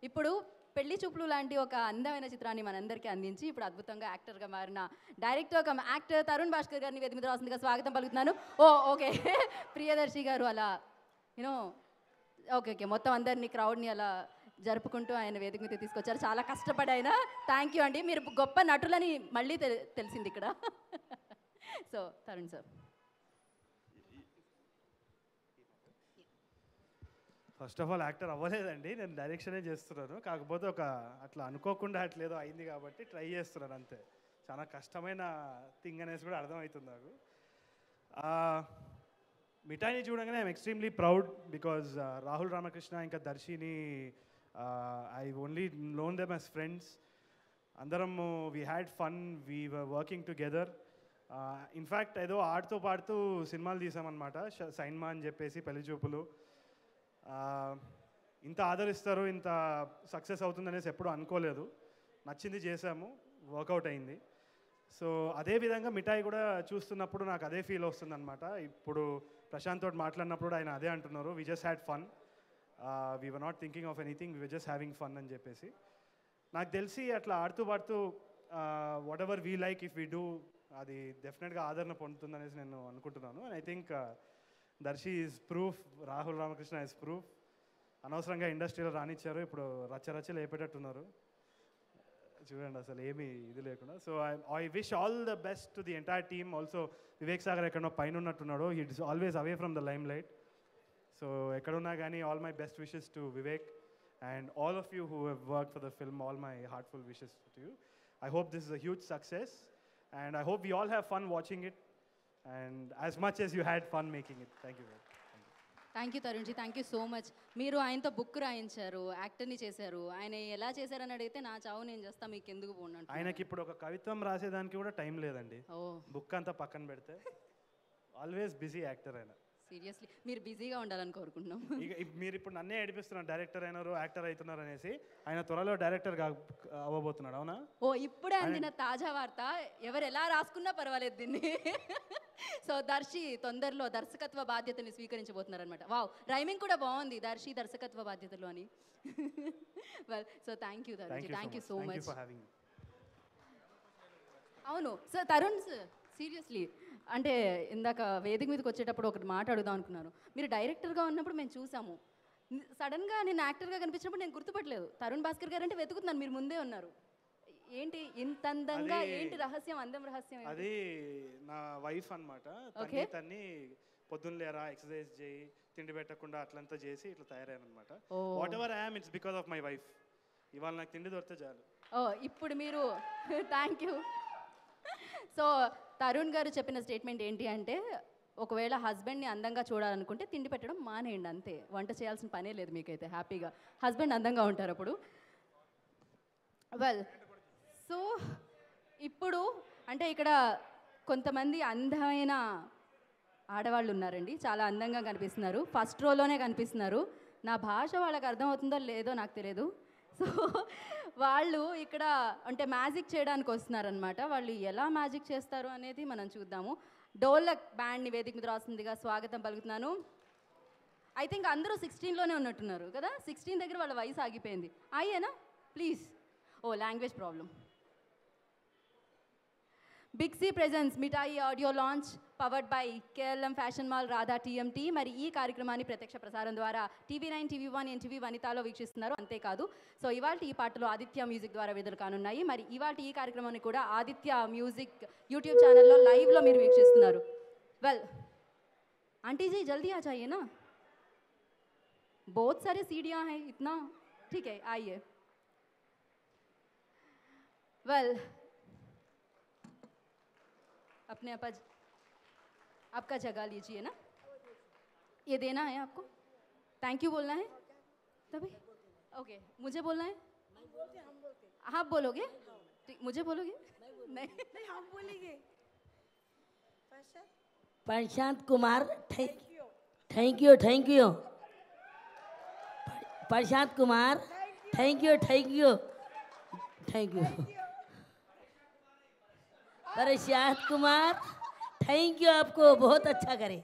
ఇప్పుడు పెళ్లి చూపులు లాంటి ఒక అందమైన చిత్రాన్ని మనందరికీ అందించి ఇప్పుడు అద్భుతంగా యాక్టర్గా మారిన డైరెక్టర్ ఒక యాక్టర్ తరుణ్ భాస్కర్ గారిని వేదిక మీద రాసిందిగా స్వాగతం పలుకుతున్నాను. ఓకే, ప్రియదర్శి గారు అలా యూనో ఓకే మొత్తం అందరినీ క్రౌడ్ని అలా జరుపుకుంటూ ఆయన వేదిక మీద తీసుకొచ్చారు, చాలా కష్టపడి ఆయన. థ్యాంక్ యూ అండి, మీరు గొప్ప నటులని మళ్ళీ తెలిసింది ఇక్కడ. So Tarun sir. First of all actor అవ్వలేదండి, నేను డైరెక్షనే చేస్తున్నాను. కాకపోతే ఒక అట్లా అనుకోకుండా అట్లేదో అయింది కాబట్టి ట్రై చేస్తున్నాను అంతే. చాలా కష్టమైన థింగ్ అనేసి కూడా అర్థమవుతుంది నాకు. మిఠాయిని చూడగానే I'm extremely proud because Rahul Ramakrishna ఇంకా Darshini I only known them as friends. అందరం we had fun, we were working together. In fact ఏదో ఆడుతూ పాడుతూ సినిమాలు తీసామన్నమాట, సైన్మా అని చెప్పేసి, పెళ్లి చూపులు. ఇంత ఆదరిస్తారు, ఇంత సక్సెస్ అవుతుందనేసి ఎప్పుడూ అనుకోలేదు. నచ్చింది చేశాము, వర్కౌట్ అయింది. సో అదేవిధంగా మిఠాయి కూడా చూస్తున్నప్పుడు నాకు అదే ఫీల్ వస్తుందన్నమాట. ఇప్పుడు ప్రశాంత్ తోటి మాట్లాడినప్పుడు ఆయన అదే అంటున్నారు, we just had fun, we were not thinking of anything, we were just having fun అని చెప్పేసి. నాకు తెలిసి అట్లా ఆడుతూ పాడుతూ whatever we like if we do, అది డెఫినెట్గా ఆదరణ పొందుతుందనేసి నేను అనుకుంటున్నాను. And I think Darshi is proof, Rahul Ramakrishna is proof. అనవసరంగా ఇండస్ట్రీలో రానిచ్చారు, ఇప్పుడు రచ్చరచ్చలు లేపేటట్టున్నారు చూడండి, అసలు ఏమీ ఇది లేకుండా. So I wish all the best to the entire team. Also Vivek Sagar ఎక్కడో పైన ఉన్నట్టున్నాడు, he is always away from the limelight. So ఎక్కడున్నా కానీ all my best wishes to Vivek and all of you who have worked for the film, all my heartful wishes to you. I hope this is a huge success, and I hope we all have fun watching it, and as much as you had fun making it. Thank you very much. Thank you Tarun ji, thank you so much. మీరు ఆయనతో book రాయించారు, యాక్టర్ని చేశారు. ఆయన ఎలా చేశారని అడిగితే నా చావు నేను చేస్తా, మీకు ఎందుకు పోనంట. ఆయనకి ఇప్పుడు ఒక కవిత్వం రాసేదానికి కూడా టైం లేదండి, బుక్ అంతా పక్కన పెడితే. ఆల్వేస్ బిజీ యాక్టర్ ఆయన. సీరియస్లీ మీరు బిజీగా ఉండాలని కోరుకుంటున్నాం. ఇక మీరు ఇప్పుడు నన్నే ఏడిపిస్తున్నారు, డైరెక్టర్ అయినారు, యాక్టర్ అవుతున్నారు అనేసి. ఆయన త్వరలో డైరెక్టర్ అవ్వబోతున్నాడు, అవునా? ఓ ఇప్పుడే అందిన తాజా వార్త, ఎవరు ఎలా రాసుకున్నా పర్వాలేదు దీన్ని. సో దర్శి తొందరలో దర్శకత్వ బాధ్యతని స్వీకరించబోతున్నారు అనమాట. వావ్, రైమింగ్ కూడా బాగుంది, దర్శి దర్శకత్వ బాధ్యతలు అని. Well, so thank you Darshi, thank you so much. అవును సార్, తరుణ్ సార్ సీరియస్లీ అంటే ఇందాక వేదిక మీదకి వచ్చేటప్పుడు ఒకటి మాట అడుగుదాం అనుకున్నాను. మీరు డైరెక్టర్గా ఉన్నప్పుడు మేము చూసాము, సడన్గా నేను యాక్టర్గా కనిపించినప్పుడు నేను గుర్తుపట్టలేదు. తరుణ్ భాస్కర్ గారు అంటే వెతుకుతున్నాను, మీరు ముందే ఉన్నారు. ఏంటి ఇంత అందంగా, ఏంటి రహస్యం, అందం రహస్యం? అది నా వైఫ్ అనమాట. తన్ని పొద్దున్న లేరా, ఎక్సర్సైజ్ చేయి, తిండి పెట్టకుండా అట్లంతా చేసి ఇట్లా తయారయ్యాను అనమాట. What ever I am, it's because of my wife. ఇవాళ నాకు తిండి దొరికితే చాలు. ఇప్పుడు మీరు థ్యాంక్ యూ. సో తరుణ్ గారు చెప్పిన స్టేట్మెంట్ ఏంటి అంటే, ఒకవేళ హస్బెండ్ని అందంగా చూడాలనుకుంటే తిండి పెట్టడం మానేయండి, అంతే. వంట చేయాల్సిన పనే లేదు మీకైతే, హ్యాపీగా హస్బెండ్ అందంగా ఉంటారు అప్పుడు. వెల్, సో ఇప్పుడు అంటే ఇక్కడ కొంతమంది అందమైన ఆడవాళ్ళు ఉన్నారండి, చాలా అందంగా కనిపిస్తున్నారు, ఫస్ట్ రోలోనే కనిపిస్తున్నారు. నా భాష వాళ్ళకి అర్థమవుతుందో లేదో నాకు తెలియదు. సో వాళ్ళు ఇక్కడ అంటే మ్యాజిక్ చేయడానికి వస్తున్నారనమాట. వాళ్ళు ఎలా మ్యాజిక్ చేస్తారు అనేది మనం చూద్దాము. డోలక్ బ్యాండ్ని వేదిక మీద రాస్తుందిగా స్వాగతం పలుకుతున్నాను. ఐ థింక్ అందరూ 16లోనే ఉన్నట్టున్నారు కదా, 16 దగ్గర వాళ్ళ వయసు ఆగిపోయింది. అయ్యేనా please? Oh language problem. Big C presence Mithai audio launch powered by KLM fashion mall, Radha TMT. మరి ఈ కార్యక్రమాన్ని ప్రత్యక్ష ప్రసారం ద్వారా TV9, TV1, NTV వనితాలో వీక్షిస్తున్నారు. అంతేకాదు, సో ఇవాళ ఈ పాటలు ఆదిత్య మ్యూజిక్ ద్వారా విడుదల కానున్నాయి. మరి ఇవాళ ఈ కార్యక్రమాన్ని కూడా ఆదిత్య మ్యూజిక్ యూట్యూబ్ ఛానల్లో లైవ్లో మీరు వీక్షిస్తున్నారు. వెల్ आंटी जी जल्दी आ जाइए ना, बहुत सारे सीढ़ियाँ हैं, इतना ठीक है, आइए. वेल अपने आपका जगह लीजिए ना, ये देना है आपको, थैंक यू बोलना है तभी. ओके, मुझे बोलना है, आप बोलोगे? मुझे बोलोगे? नहीं हम बोलेंगे. Prashant Kumar, thank you Prashant Kumar, thank you Prashant Kumar, thank you, आपको बहुत अच्छा करे.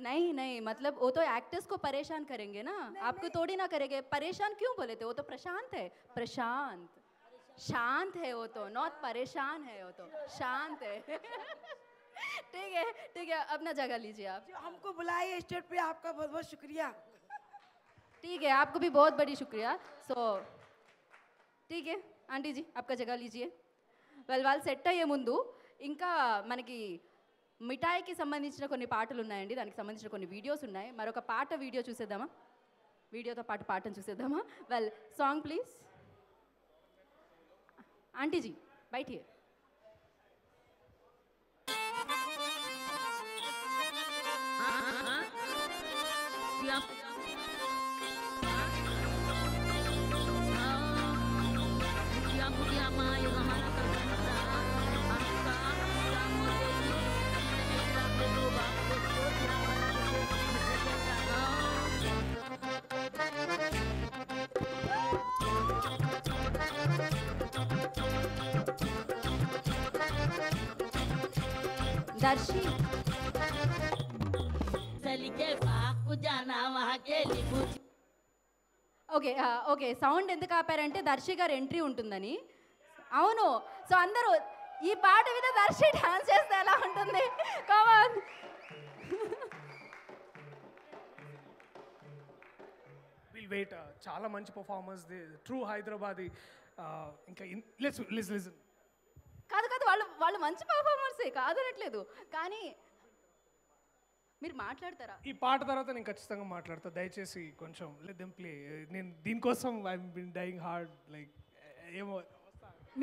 नहीं मतलब वो तो एक्टर्स को परेशान करेंगे ना, आपको थोड़ी ना करेंगे. परेशान क्यों बोले थे? वो तो प्रशांत है, प्रशांत शांत है, वो तो नॉट परेशान है, वो तो शांत है. ठीक है, अपना जगह लीजिए आप. जो हमको बुलाए स्टेज पे, आपका बहुत बहुत शुक्रिया. ठीक है, आपको भी बहुत बड़ी शुक्रिया. सो ठीक है आंटी जी, आपका जगह लीजिए. వెల్ వాళ్ళు సెట్ అయ్యే ముందు ఇంకా మనకి మిఠాయికి సంబంధించిన కొన్ని పాటలు ఉన్నాయండి, దానికి సంబంధించిన కొన్ని వీడియోస్ ఉన్నాయి. మరొక పాట వీడియో చూసేద్దామా? వీడియోతో పాటు పాటను చూసేద్దామా? Well, song please. ఆంటీజీ బయట హియర్. दर्शी ఓకే ఓకే, సౌండ్ ఎందుకు ఆపారంటే దర్శి గారు ఎంట్రీ ఉంటుందని. అవును, సో అందరూ ఈ పాట మీద దర్శి డాన్స్ చేస్తే ఎలా ఉంటుంది? కమాన్. Will wait. చాలా మంచి పర్ఫార్మెన్స్, ట్రూ హైదరాబాదీ. ఇంకా లిసన్. కాదు కాదు, వాళ్ళు మంచి పర్ఫార్మర్సే కాదనట్లేదు, కానీ మీరు మాట్లాడతారా? ఈ పాట తర్వాత నేను ఖచ్చితంగా మాట్లాడతా. దయచేసి కొంచెం లెట్ దెమ్ ప్లే. నేను దీనికోసం I been dying hard. Like ఏమో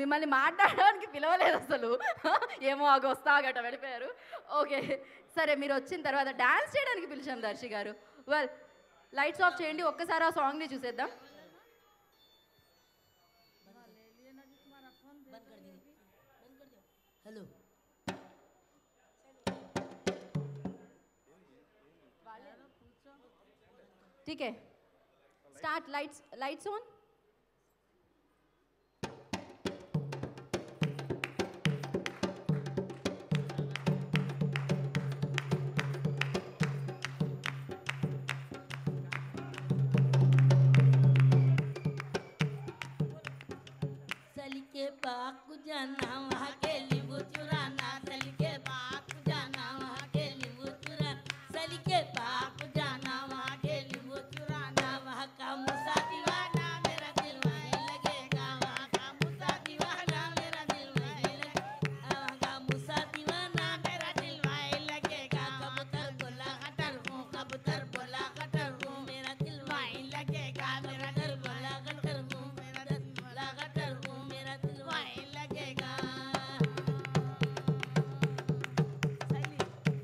మిమ్మల్ని మాట్లాడడానికి పిలవలేదు అసలు. ఏమో ఆగ వస్తా గట్ట వెళ్ళిపోయారు. ఓకే సరే, మీరు వచ్చిన తర్వాత డాన్స్ చేయడానికి పిలిచాం దర్శి గారు. వెల్, లైట్స్ ఆఫ్ చేయండి, ఒక్కసారి ఆ సాంగ్ని చూసేద్దాం. हेलो ठीक है, स्टार्ट. Lights on. सली के बाग जाना वहाँ के नींबू चुराना, सली के बाग जाना वहाँ के नींबू चुराना, सली के बाग जाना वहाँ के नींबू चुराना, वहाँ का मूसा दीवाना मेरा दिल वहीं लगेगा, वहाँ का मूसा दीवाना मेरा दिल वहीं लगेगा, वहाँ का मूसा दीवाना मेरा दिल वहीं लगेगा। कबूतर बोला कटर हूँ, कबूतर बोला कटर हूँ, मेरा दिल वहीं लगेगा, मेरा दिल बोला कटर हूँ, मेरा दिल बोला कटर हूँ, मेरा दिल वहीं लगेगा।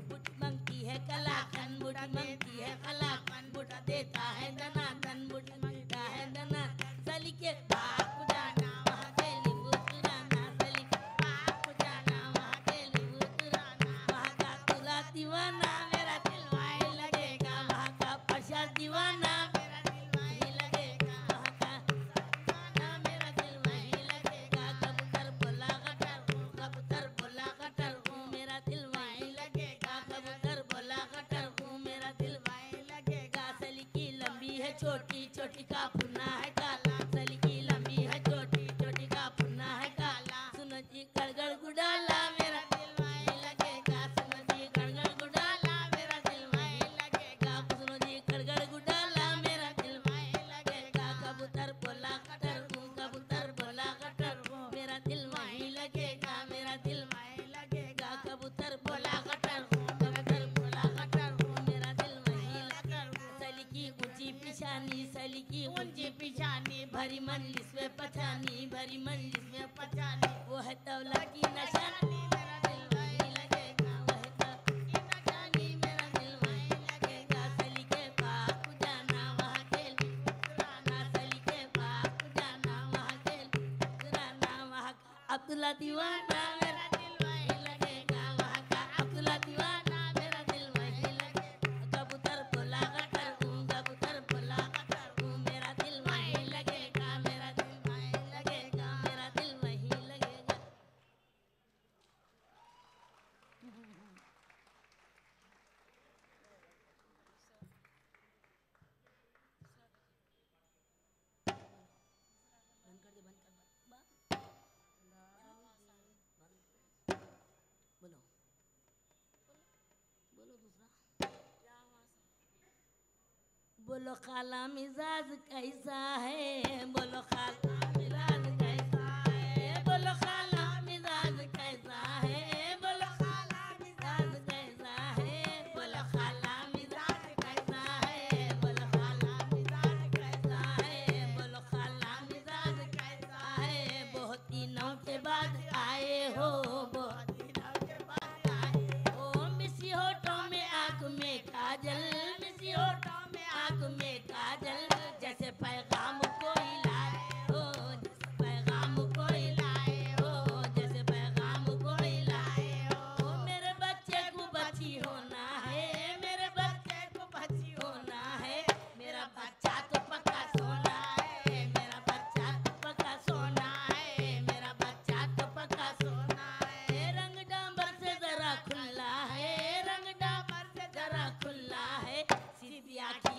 बुट मंगती है कलाकन, बुट मंगती है कलाकन, बुट देता है दनादन, बुट मंगता है दना। सली के बाग जाना वहाँ के नींबू चुराना, सली के बाग जाना वहाँ के नींबू चुराना, वहाँ का तुला दीवाना मेरा दिल वहीं लगेगा, वहाँ का प्रसाद दीवाना मेरा दिल वहीं लगेगा, वहाँ का दीवाना मेरा दिल वहीं लगेगा। कबूतर बोला कटर हूँ, कबूतर बोला कटर हूँ, मेरा दिल वहीं लगेगा, कबूतर बोला कटर हूँ, मेरा दिल वहीं लगेगा। सली की लंबी है छोटी, छोटी का पुन्ना है काला, सली की लंबी है छोटी, छोटी का पुन्ना है काला। सुनो जी गड़गड़ गुडाला मेरा दिल वहीं लगेगा, सुनो जी गड़गड़ गुडाला मेरा दिल वहीं लगेगा, सुनो जी गड़गड़ गुडाला मेरा दिल वहीं लगेगा। कबूतर बोला कटर हूँ, कबूतर बोला कटर हूँ, मेरा दिल वहीं लगेगा, मेरा दिल वहीं लगेगा। कबूतर बोला कटर हूँ, कबूतर बोला कटर हूँ, मेरा दिल वहीं लगेगा। सली की ऊंची पिछानी, सली की ऊंची पिछानी, भरी मंजिल में पछानी, भरी मंजिल में पछानी, वो है तौला की नशानी मेरा दिल वहीं लगेगा, वो है तौला की नशानी मेरा दिल वहीं लगेगा। सली के बाग जाना वहाँ के नींबू चुराना, सली के बाग जाना वहाँ के नींबू चुराना, वहाँ का अब्दुल्ला दीवाना मेरा दिल वहीं लगेगा, वहाँ का अब्दुल्ला दीवाना मेरा दिल वहीं लगेगा। कबूतर बोला कटर हूँ, कबूतर बोला कटर हूँ, मेरा दिल वहीं लगेगा, मेरा दिल वहीं लगेगा, मेरा दिल वहीं लगेगा। बोलो बोलो दूसरा। बोलो खाला मिजाज कैसा है, बोलो खाला मिजाज कैसा है, बोलो खाला मिजाज कैसा है, बोलो खाला मिजाज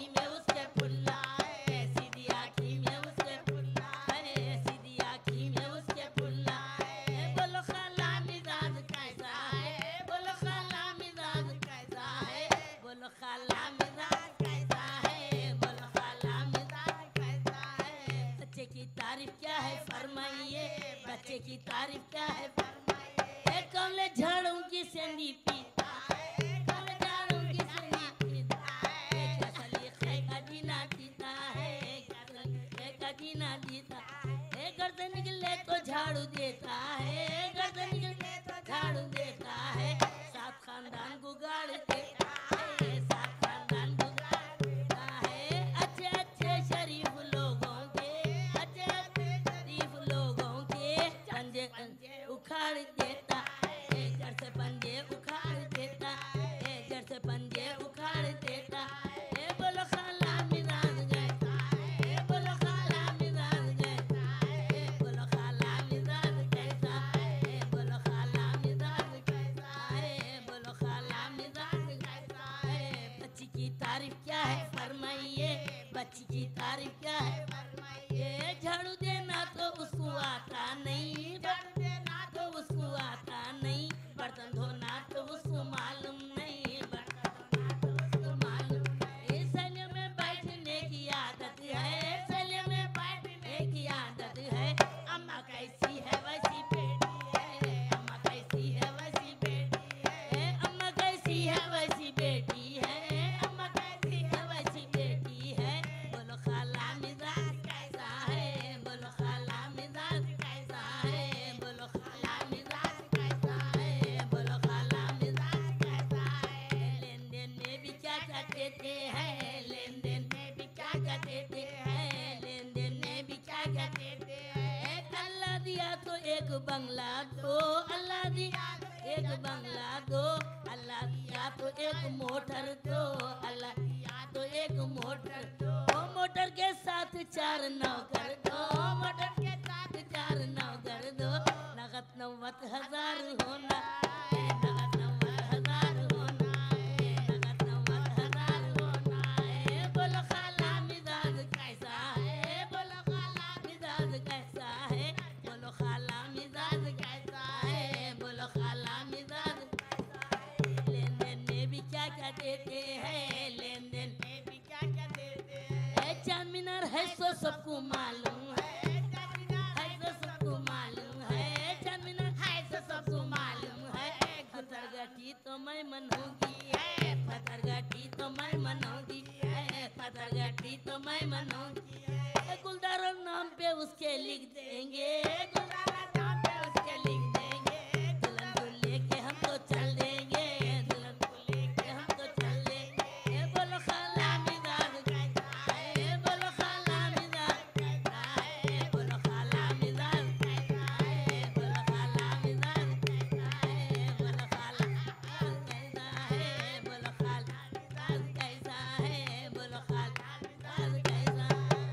आँखी में उसके फुल्ला है, सीधी आँखी में उसके फुल्ला है, सीधी आँखी में उसके फुल्ला है। बोलो खाला मिजाज कैसा है, बोलो खाला मिजाज कैसा है, बोलो खाला मिजाज कैसा है, बोलो खाला मिजाज कैसा है। बच्चे की तारीफ क्या है फरमाइए, बच्चे की तारीफ क्या है फरमाइए। कमले झाड़ों की सेंधी पीता है, कमले झाड़ों की सेंधी पीता है, क्या सलीखे का जीना जीता है, क्या सलीखे का जीना जीता है। घर से निकले तो झाड़ू देता है, घर से निकले तो झाड़ू देता है, सात खानदान गुगाड़ देता है, सात खानदान गुगाड़ देता है। अच्छे अच्छे शरीफ लोगों के, अच्छे अच्छे शरीफ लोगों के पंजे उखाड़ देता है, जड़ से पंजे उखाड़ देता है, जड़ से पंजे उखाड़ देता है। बोलो खाला मिजाज कैसा है, बोलो खाला मिजाज कैसा है, बोलो खाला मिजाज कैसा है, बोलो खाला मिजाज कैसा है, बोलो खाला मिजाज कैसा है। बच्ची की तारीफ क्या है फरमाइए, बच्ची की तारीफ क्या है फरमाइए। झाड़ू देना तो उसको आता नहीं, झाड़ू देना तो उसको आता नहीं, बर्तन धोना तो उसको मालूम नहीं, बर्तन धोना तो उसको मालूम नहीं। सैले में बैठने की आदत है, सैले में बैठने की आदत है। अम्मा कैसी है वैसी बेटी है, अम्मा कैसी है वैसी बेटी है, अम्मा कैसी है वैसी बेटी है, अम्मा कैसी है वैसी बेटी है। बोलो खाला मिजाज कैसा है, बोलो खाला मिजाज कैसा है, बोलो खाला मिजाज कैसा है, बोलो खाला मिजाज कैसा है। लेन देन में भी क्या क्या देते हैं, लेन देन में भी क्या क्या देते हैं, लेन देन में भी क्या क्या देते हैं। अल्लाह दिया तो एक बंगला दो, अल्लाह दिया तो एक बंगला दो, अल्लाह दिया तो एक मोटर दो, अल्लाह दिया तो एक मोटर दो। मोटर के साथ चार नौकर दो, मोटर के साथ चार नौकर दो। नगद 90,000 होना है, नगद 90,000 होना है, नगद 90,000 होना है। बोलो खाला मिजाज कैसा है, बोलो खाला मिजाज कैसा है, बोलो खाला मिजाज कैसा है, बोलो खाला मिजाज कैसा है। लेन देन में भी क्या क्या देते हैं, लेन देन में भी क्या क्या देते हैं। चार मीनार है सो सबको मालूम है, चार मीनार है सो सबको मालूम है, चार मीनार है सो सबको मालूम है। फतरगटी तो मैं मनूंगी है, फतरगटी तो मैं मनूंगी है, फतरगटी तो मैं मनूंगी है। गुलदार नाम पे उसके लिख देंगे, गुलदार नाम पे उसके लिख देंगे। दुल्हन को लेके हम तो चल देंगे, दुल्हन को लेके हम तो चल देंगे। बोलो खाला मिजाज कैसा है, बोलो खाला मिजाज कैसा है, बोलो खाला मिजाज कैसा है, बोलो खाला मिजाज कैसा है, बोलो खाला मिजाज कैसा है, बोलो खाला मिजाज कैसा है, बोलो खाला मिजाज कैसा है।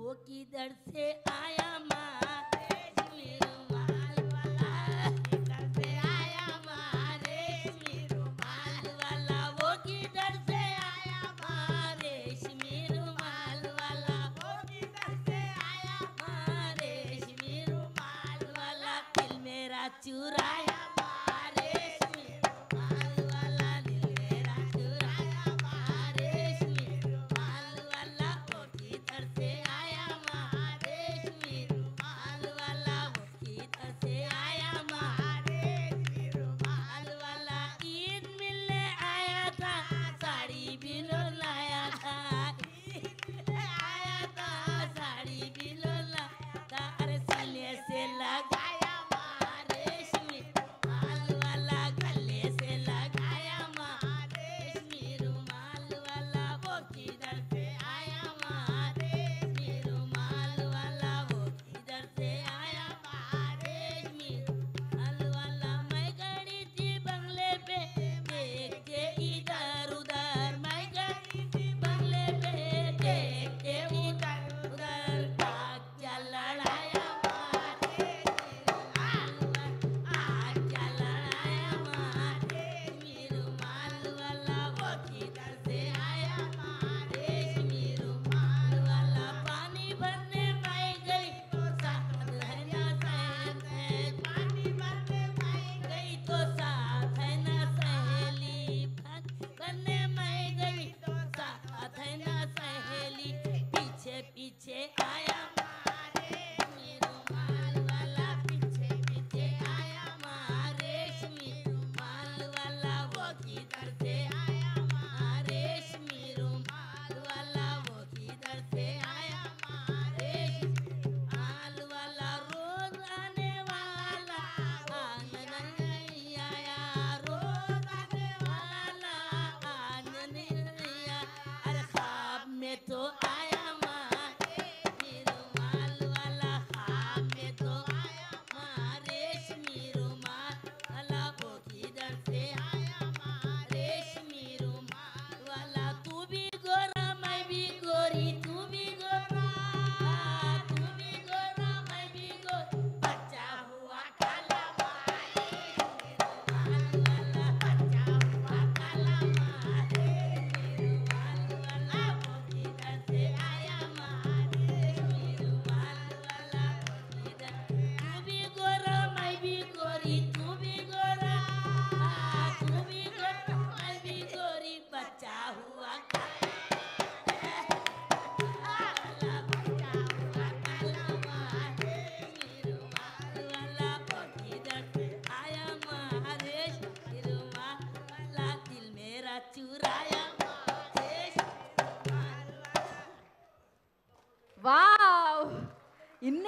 वो किधर से आया माँ, रेशमी रुमाल वाला, किधर से आया माँ, रेशमी रुमाल वाला। वो किधर से आया माँ, रेशमी रुमाल वाला, वो किधर से आया माँ, रेशमी रुमाल वाला। दिल मेरा चुराया माँ, रेशमी रुमाल वाला, दिल मेरा चुराया माँ, रेशमी रुमाल वाला। वो किधर से आया माँ, रेशमी रुमाल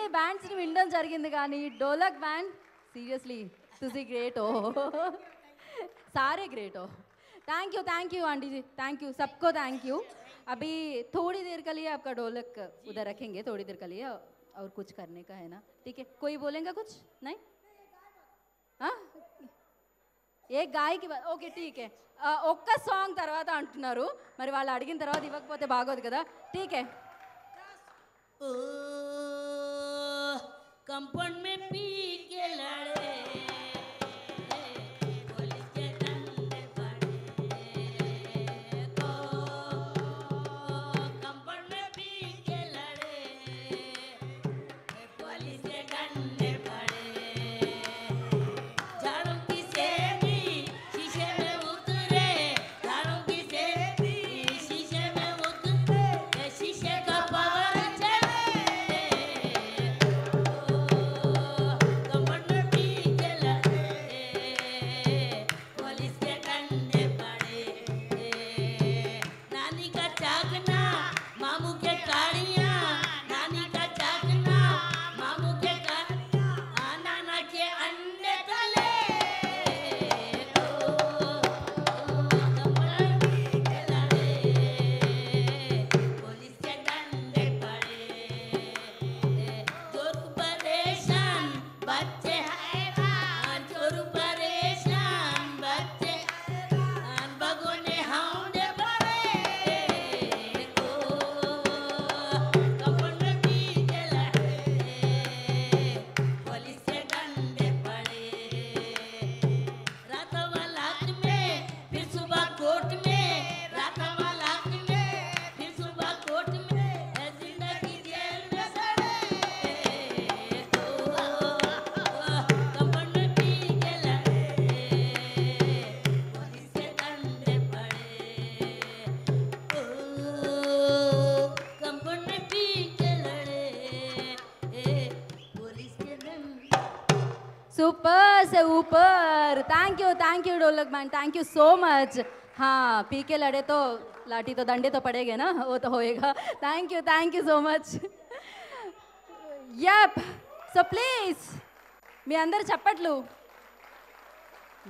వేరే బ్యాండ్స్ని వినడం జరిగింది కానీ డోలక్ బ్యాండ్ సీరియसली तुझी ग्रेट हो सारे ग्रेट हो thank you aunty ji thank you सबको थैंक यू अभी थोड़ी देर के लिए आपका ढोलक उधर रखेंगे थोड़ी देर के लिए और कुछ करने का है ना ठीक है कोई बोलेगा कुछ नहीं हाँ ఏ గాయకి ఓకే టీకే ఒక్క సాంగ్ తర్వాత అంటున్నారు మరి వాళ్ళు అడిగిన తర్వాత ఇవ్వకపోతే బాగోదు కదా టీకే कंपाउंड में पी के लड़े पुलिस के डंडे पड़े कंपाउंड में पी के लड़े पुलिस के डंडे पड़े झाड़ू की सेवी शीशे में उतरे झाड़ू की सेवी शीशे में उतरे शीशे का पावर सुपर से ऊपर थैंक यू ढोलक band thank you so much हाँ पी के लड़े तो लाठी तो डंडे तो पड़ेगे ना वो तो होएगा thank you so much yup so please మీ అందరు చప్పట్లు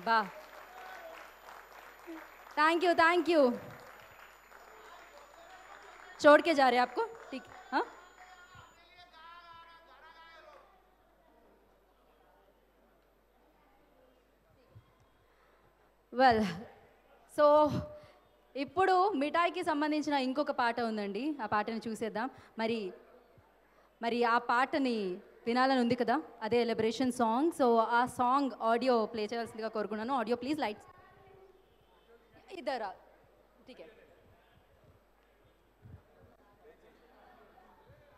బా थैंक यू छोड़ के जा रहे हैं आपको ठीक हाँ వెల్ సో ఇప్పుడు మిఠాయికి సంబంధించిన ఇంకొక పాట ఉందండి ఆ పాటని చూసేద్దాం మరి ఆ పాటని వినాలని ఉంది కదా అదే ఎలిబ్రేషన్ సాంగ్ సో ఆ సాంగ్ ఆడియో ప్లే చేయాల్సిందిగా కోరుకున్నాను ఆడియో ప్లీజ్ లైట్స్ ఇద్దరా ఠీక్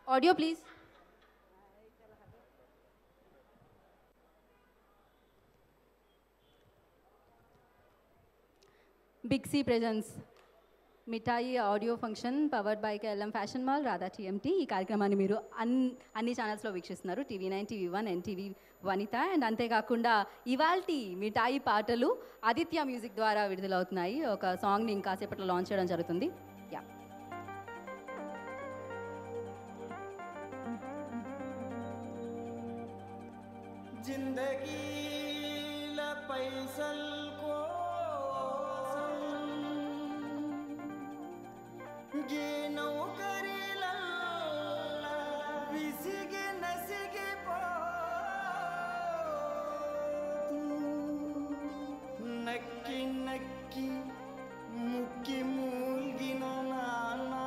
audio please big C presence Mithai audio function powered by KLM fashion mall Radha TMT ఈ కార్యక్రమాన్ని మీరు అన్ని ఛానల్స్లో వీక్షిస్తున్నారు TV9 TV1 NTV Vanitha and అంతేకాకుండా ఇవాల్టి మిఠాయి పాటలు ఆదిత్య మ్యూజిక్ ద్వారా విడుదలవుతున్నాయి ఒక సాంగ్ని ఇంకాసేపట్లో లాంచ్ చేయడం జరుగుతుంది యా जिंदगी पैसल को गे नौकरीला विसिगे नसिगे नक्की नक्की मुक्की मूलगिन नाना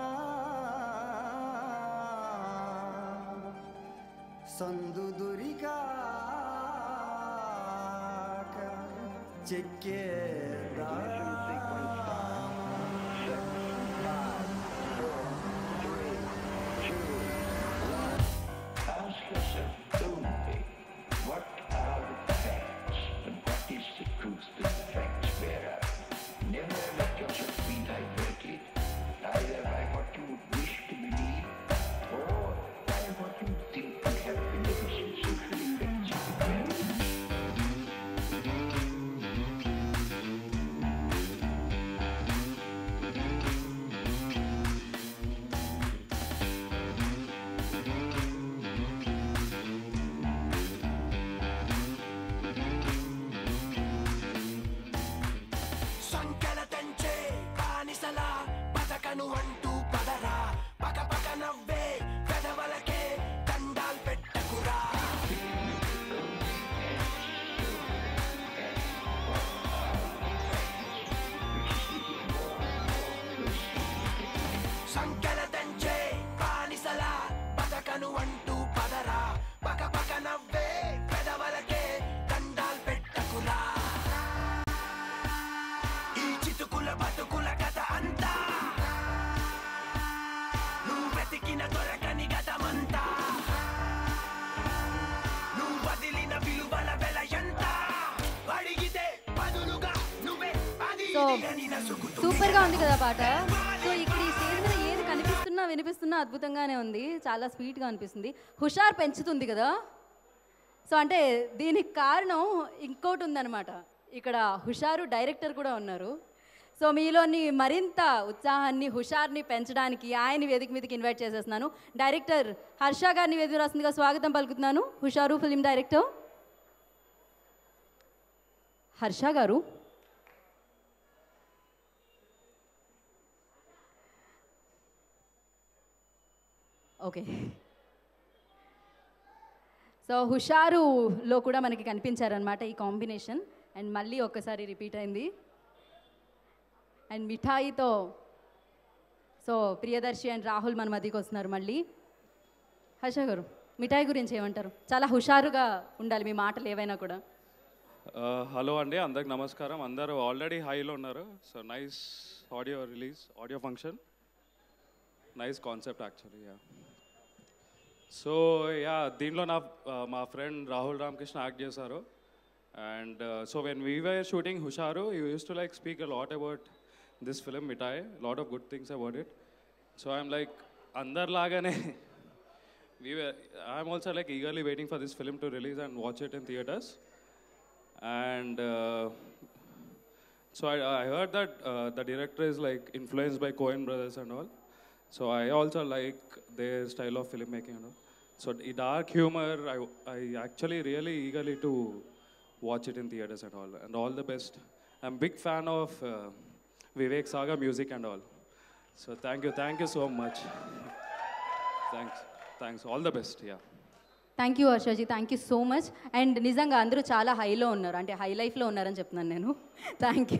संदु दुरिका చెక్కేదా Ask yourself, don't they? What are the facts and what is the truth that the facts bear out? Never let yourself be diverted either by what you wish to believe or by what you think would have beneficent social effects of the సంకెల దంచే బానిసలా బతకను అంటూ పదరా పక పక నవ్వే పెదవలకే దండాల్ పెట్టకురా ఈ చితుకుల బతుకుల కథ అంతా నువ్వు వెతికిన దొరకని గతమంతా నువ్వు వదిలిన విలువల వెల ఎంత అడిగితే బదులుగా నువ్వే అది సో సూపర్గా ఉంది కదా పాట. సో ఇక్కడ ఈ స్టేజ్ మీద ఏది కనిపిస్తున్నా వినిపిస్తున్నా అద్భుతంగానే ఉంది, చాలా స్వీట్గా అనిపిస్తుంది. హుషారు పెంచుతుంది కదా. సో అంటే దీనికి కారణం ఇంకోటి ఉందన్నమాట. ఇక్కడ హుషారు డైరెక్టర్ కూడా ఉన్నారు. సో మీలోని మరింత ఉత్సాహాన్ని హుషార్ని పెంచడానికి ఆయన వేదిక మీదకి ఇన్వైట్ చేసేస్తున్నాను. డైరెక్టర్ హర్ష గారిని వేదిక రాస్తుందిగా స్వాగతం పలుకుతున్నాను. హుషారు ఫిలిం డైరెక్టర్ హర్ష గారు. ఓకే. సో హుషారులో కూడా మనకి కనిపించారనమాట ఈ కాంబినేషన్. అండ్ మళ్ళీ ఒక్కసారి రిపీట్ అయింది. అండ్ మిఠాయితో సో ప్రియదర్శి అండ్ రాహుల్ మన మధ్యకి వస్తున్నారు మళ్ళీ. హర్ష గారు, మిఠాయి గురించి ఏమంటారు? చాలా హుషారుగా ఉండాలి మీ మాటలు ఏవైనా కూడా. హలో అండి, అందరికి నమస్కారం. అందరూ ఆల్రెడీ హైలో ఉన్నారు. So nice audio release, audio function, nice concept actually. Ya so ya దీంట్లో మా ఫ్రెండ్ రాహుల్ రామకృష్ణ యాక్ట్ చేశారు. And so when we were shooting Husharu, you use to like speak a lot about this film Mithai, lot of good things about it. So I'm like అందరిలాగానే I'm also like eagerly waiting for this film to release and watch it in theatres. And so I heard that the director is like influenced by Coen brothers and all. So I also like their style of filmmaking and all. So the dark humor, I actually really eagerly to watch it in theaters and all. And all the best. I'm big fan of Vivek Saga music and all. So thank you so much. Thanks. All the best. Yeah. Thank you Harshaji, thank you so much. And నిజంగా అందరూ చాలా హైలో ఉన్నారు, అంటే high లైఫ్లో ఉన్నారని చెప్తున్నాను నేను. Thank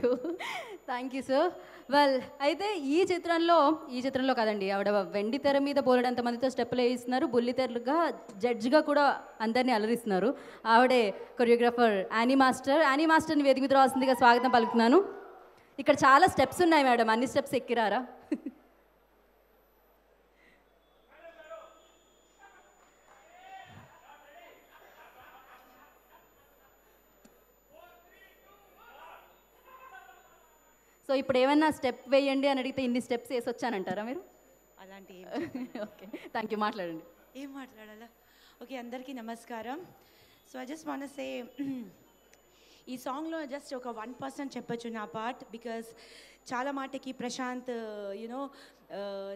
you sir. వెల్ అయితే ఈ చిత్రంలో కాదండి, ఆవిడ వెండి తెర మీద బోలెడంత మందితో స్టెప్పులు వేయిస్తున్నారు, బుల్లితెరలుగా జడ్జిగా కూడా అందరినీ అలరిస్తున్నారు. ఆవిడే కొరియోగ్రాఫర్ యానీ మాస్టర్ని వేదిక మీద రావాల్సిందిగా స్వాగతం పలుకుతున్నాను. ఇక్కడ చాలా స్టెప్స్ ఉన్నాయి మేడం, అన్ని స్టెప్స్ ఎక్కిరారా? సో ఇప్పుడు ఏమన్నా స్టెప్ వేయండి అని అడిగితే ఇన్ని స్టెప్స్ వేసి వచ్చానంటారా మీరు? అలాంటి ఓకే, థ్యాంక్ యూ. మాట్లాడండి. ఏం మాట్లాడాలా? ఓకే, అందరికీ నమస్కారం. So I just want say ఈ సాంగ్లో జస్ట్ ఒక 1% చెప్పొచ్చు నా పార్ట్. బికాస్ చాలా మాటకి ప్రశాంత్ యూనో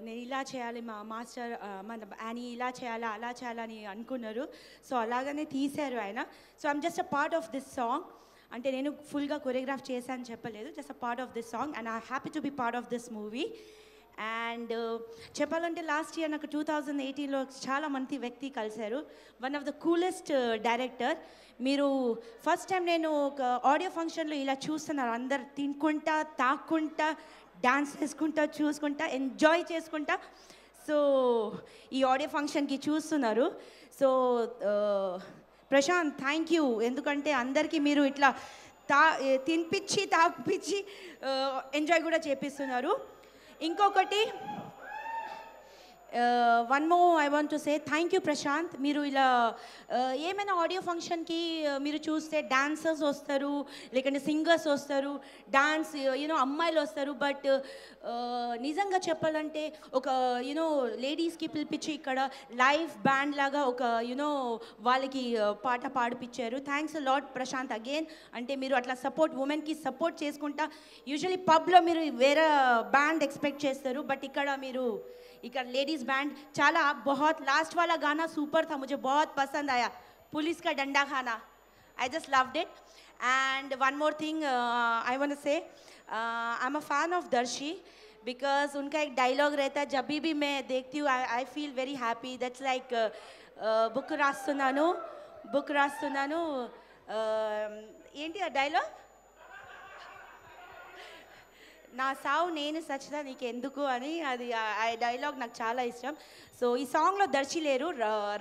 నేను ఇలా చేయాలి, మా మాస్టర్ మన యానీ ఇలా చేయాలా అలా చేయాలని అనుకున్నారు. సో అలాగనే తీశారు ఆయన. So I'm just a part of this song. అంటే నేను ఫుల్గా కొరియోగ్రాఫ్ చేశాను చెప్పలేదు, just a part of this song. And I happy to be part of this movie. And చెప్పాలంటే లాస్ట్ ఇయర్ నాకు 2018లో చాలా మంది వ్యక్తి కలిశారు. One of the coolest director. మీరు ఫస్ట్ టైం నేను ఒక ఆడియో ఫంక్షన్లో ఇలా చూస్తున్నారు, అందరు తినుకుంటా తాక్కుంటా డాన్స్ చేసుకుంటా చూసుకుంటా ఎంజాయ్ చేసుకుంటా సో ఈ ఆడియో ఫంక్షన్కి చూస్తున్నారు. సో ప్రశాంత్ థ్యాంక్ యూ, ఎందుకంటే అందరికీ మీరు ఇట్లా తినిపించి తాపిచ్చి ఎంజాయ్ కూడా చేపిస్తున్నారు. ఇంకొకటి one more I want to say thank you Prashant. మీరు ఇలా ఏమైనా ఆడియో ఫంక్షన్కి మీరు చూస్తే డాన్సర్స్ వస్తారు, లేకుంటే సింగర్స్ వస్తారు, డాన్స్ యూనో అమ్మాయిలు వస్తారు. బట్ నిజంగా చెప్పాలంటే ఒక యూనో లేడీస్కి పిలిపించి ఇక్కడ లైవ్ బ్యాండ్ లాగా ఒక యూనో వాళ్ళకి పాట పాడిపించారు. Thanks lot Prashant again. అంటే మీరు అట్లా సపోర్ట్ ఉమెన్కి సపోర్ట్ చేసుకుంటా. యూజువలీ పబ్లో మీరు వేరే బ్యాండ్ ఎక్స్పెక్ట్ చేస్తారు, బట్ ఇక్కడ మీరు ఇక్కడ लेडीज़ बैंड चाला बहुत लास्ट वाला गाना सुपर था, मुझे बहुत पसंद आया, पुलिस का डंडा खाना. I just loved it. And one more thing I want to say, I'm a fan of Darshi because उनका एक डायलॉग रहता है, जब भी मैं देखती हूँ I feel very happy. That's like book రాస్తున్నాను ఏంటి ఆ డైలాగ్? నా సావు నేను సచ్చిదా నీకు ఎందుకు అని, అది ఆ డైలాగ్ నాకు చాలా ఇష్టం. సో ఈ సాంగ్లో దర్శి లేరు,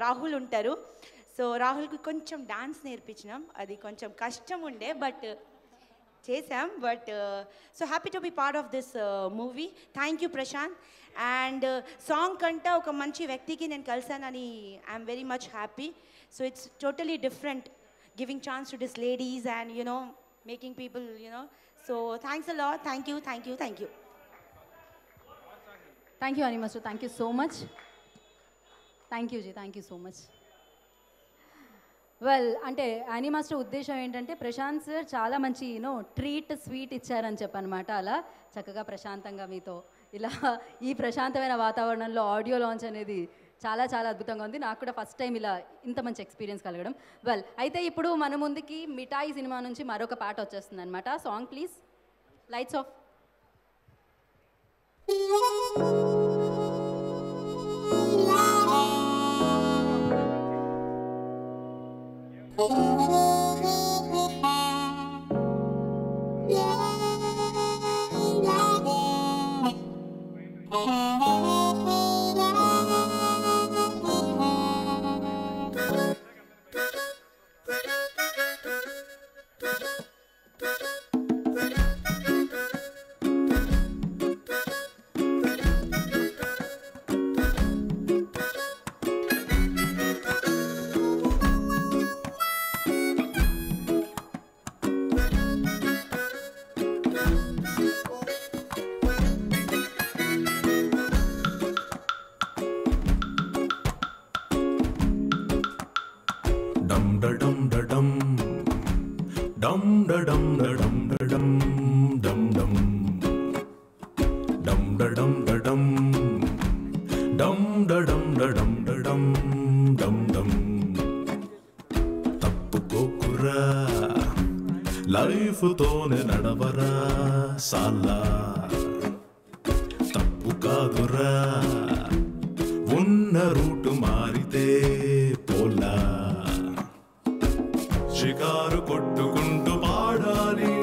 రాహుల్ ఉంటారు. సో రాహుల్కి కొంచెం డాన్స్ నేర్పించినాం, అది కొంచెం కష్టం ఉండే బట్ చేసాం. But so happy to be part of this movie. Thank you Prashant. And song కంటే ఒక మంచి వ్యక్తికి నేను కలిసానని I'm very much happy. So it's totally different giving chance to this ladies and you know making people you know. So thanks a lot. Thank you, thank you, thank you. Thank you అని master, thank you so much. Thank you ji, thank you so much. Well, అంటే Annie master ఉద్దేశం ఏంటంటే Prashanth sir చాలా మంచి treat sweet ఇచ్చారని చెప్పనమాట. అలా చక్కగా ప్రశాంతంగా మీతో ఇలా ఈ ప్రశాంతమైన వాతావరణంలో ఆడియో లాంచ్ అనేది చాలా చాలా అద్భుతంగా ఉంది. నాకు కూడా ఫస్ట్ టైం ఇలా ఇంత మంచి ఎక్స్పీరియన్స్ కలగడం. వెల్, అయితే ఇప్పుడు మన ముందుకి మిఠాయి సినిమా నుంచి మరొక పాట వచ్చేస్తుంది అనమాట. Song please, lights off. తప్పుకోకురా లైఫ్ తోనే నడవరా సాలా, తప్పు కాదురా ఉన్న రూటు మారితే పోలా, షికారు కొట్టుకుంటూ పాడాలి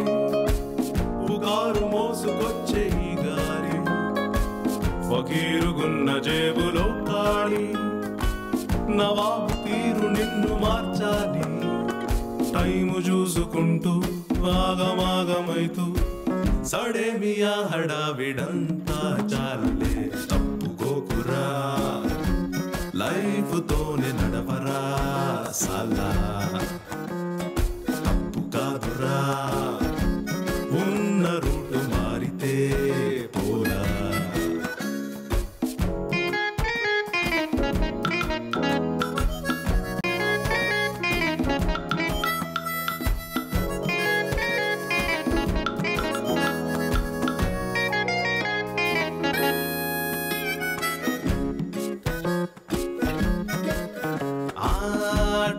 పుకారు మోసుకొచ్చే ఈ గాలి, ఫకీరుగున్న జేబులో కాళి నవాబు తీరు నిన్ను మార్చాలి, టైము చూసుకుంటూ ఆగమాగమైతూ సడేమియా హడావిడంతా చాలే, తప్పుకోకురా లైఫ్ తోనే నడవరా సాలా, తప్పు కాదురా ఉన్న రూటు మారితే పోలా.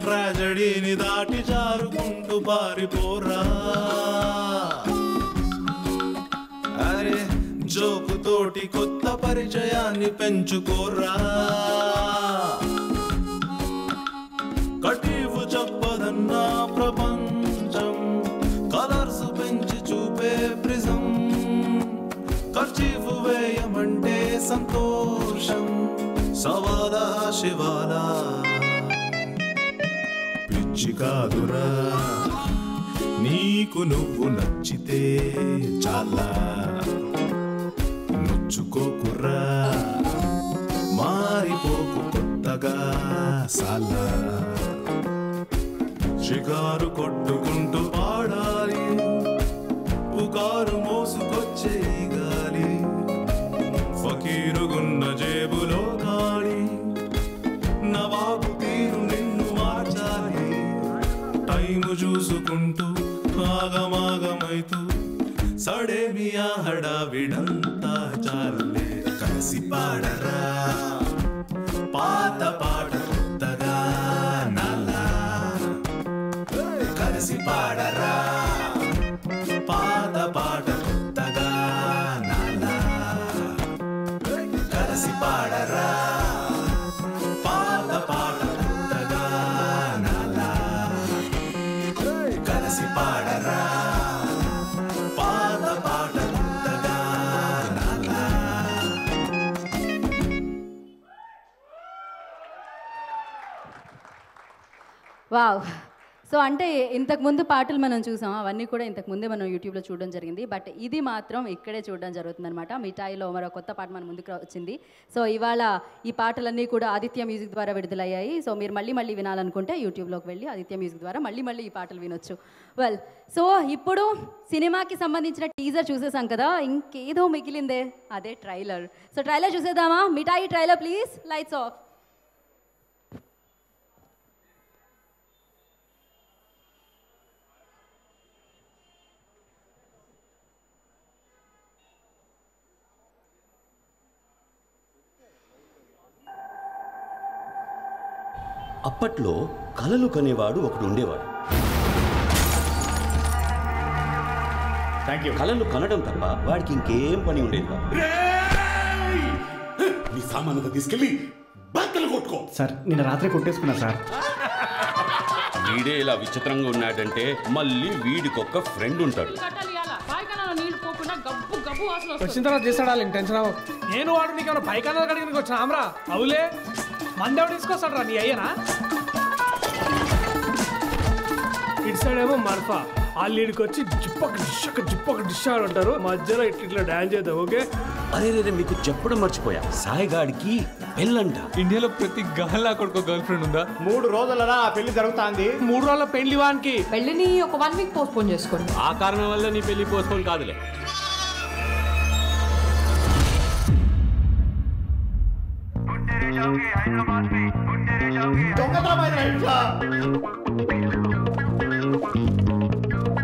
ట్రాజడీని దాటి జారుకుంటూ పారిపోరా, అరే జోకుతోటి కొత్త పరిచయాన్ని పెంచుకోరా, కటీఫు చెప్పదన్నా ప్రపంచం కలర్స్ పెంచి చూపే ప్రిజం, ఖర్చీఫు వేయమంటే సంతోషం సవాలా శివాలా, పిచ్చి కాదురా నీకు నువ్వు నచ్చితే చాలా, నొచ్చుకోకురా మారిపోకు కొత్తగా సాలా, షికారు కొట్టుకుంటూ పాడాలి పుకారు మోసుకొచ్చే గాలి, ఫకీరుగున్న జేబులో కాళి నవాబు తీరు నిన్ను మార్చాలి, టైము చూసుకుంటూ ఆగమాగమైతూ సడేమియా హడావిడంతా చాలే, కలిసి పాడరా పాత పాట కొత్తగా నాలా, కలిసి పాడరా పాత పాట కొత్తగా నాలా, కలిసి పాడరా పాత పాట కొత్తగా నాలా, కలిసి పాడరా పాత పాట కొత్తగా వావ్. సో అంటే ఇంతకుముందు పాటలు మనం చూసాం, అవన్నీ కూడా ఇంతకుముందే మనం యూట్యూబ్లో చూడడం జరిగింది. బట్ ఇది మాత్రం ఇక్కడే చూడడం జరుగుతుందన్నమాట. మిఠాయిలో మరో కొత్త పాట మన ముందుకు వచ్చింది. సో ఇవాళ ఈ పాటలన్నీ కూడా ఆదిత్య మ్యూజిక్ ద్వారా విడుదలయ్యాయి. సో మీరు మళ్ళీ వినాలనుకుంటే యూట్యూబ్లోకి వెళ్ళి ఆదిత్య మ్యూజిక్ ద్వారా మళ్ళీ ఈ పాటలు వినొచ్చు. వెల్, సో ఇప్పుడు సినిమాకి సంబంధించిన టీజర్ చూసేసాం కదా, ఇంకేదో మిగిలిందే, అదే ట్రైలర్. సో ట్రైలర్ చూసేద్దామా? మిఠాయి ట్రైలర్ ప్లీజ్, లైట్స్ ఆఫ్. అప్పట్లో కలలు కనేవాడు ఒకడు ఉండేవాడు. కలలు కనడం తప్ప వాడికి ఇంకేం పని ఉండేది కాదు. నీ సామాన్లు తీసుకెళ్ళి బట్టలు కొట్టుకో. సార్ నిన్న రాత్రి కొట్టేసుకున్నా సార్. వీడే ఇలా విచిత్రంగా ఉన్నాడంటే మళ్ళీ వీడికొక ఫ్రెండ్ ఉంటాడు. వచ్చిన తర్వాత చేస్తాడా టెన్షన్ అవ్వ. నేను వాడు నీకేమైనా పైకానా కడిగి వచ్చిన ఆమ్రా అవులే మందేవాడు తీసుకొస్తాడు రా నీ అయ్యనా. ఇటు సైడ్ ఏమో మర్ఫా వాళ్ళు వీడికి వచ్చి జిప్పొక డిష్ అంటారు, మధ్యలో ఇట్లా డాన్స్ చేద్దాం. ఓకే అరే రే మీకు చెప్పడం మర్చిపోయా, సాయిగాడికి పెళ్ళంట. ఇండియాలో ప్రతి గహలా కొడుకు గర్ల్ ఫ్రెండ్ ఉందా? 3 రోజులరా ఆ పెళ్లి జరుగుతుంది. 3 రోజుల పెళ్లి వానికి పెళ్లిని ఒక 1 వీక్ పోస్ట్పోన్ చేసుకోండి. ఆ కారణం వల్ల నీ పెళ్లి పోస్ట్పోన్ కాదులే.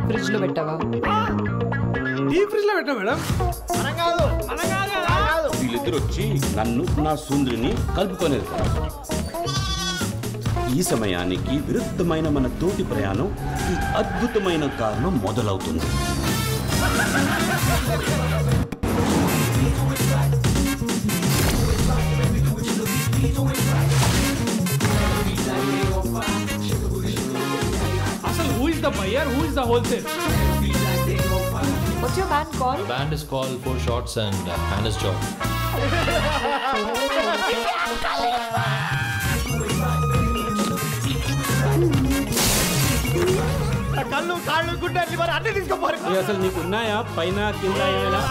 ఫ్రిడ్జ్ లో పెట్టావా? ఈ ఫ్రిడ్జ్ లో పెట్టా మేడం. వీళ్ళిద్దరు వచ్చి నన్ను నా సుందరిని కలుపుకొనేది. ఈ సమయానికి విరుద్ధమైన మన తోటి ప్రయాణం ఈ అద్భుతమైన కారణం మొదలవుతుంది. అసలు who is the buyer, who is the wholesale? What's your band called? The band is called 4 Shots and Hannah's Job. కళ్ళు కాళ్ళు గుడ్డలు మరి అన్ని తీసుకుపోరు. అసలు నీకు ఉన్నాయా పైన కింద ఏమైనా?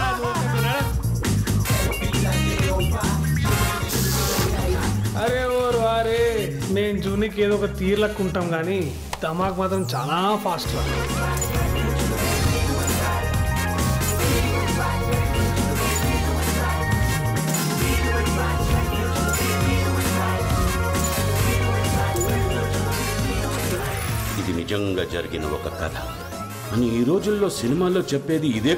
అరే ఓరు అరే మేము జూనికి ఏదో ఒక తీర్లకు ఉంటాం కానీ ధమాక్ మాత్రం చాలా ఫాస్ట్. ఇది నిజంగా జరిగిన ఒక కథ అని ఈ రోజుల్లో సినిమాల్లో చెప్పేది ఇదే.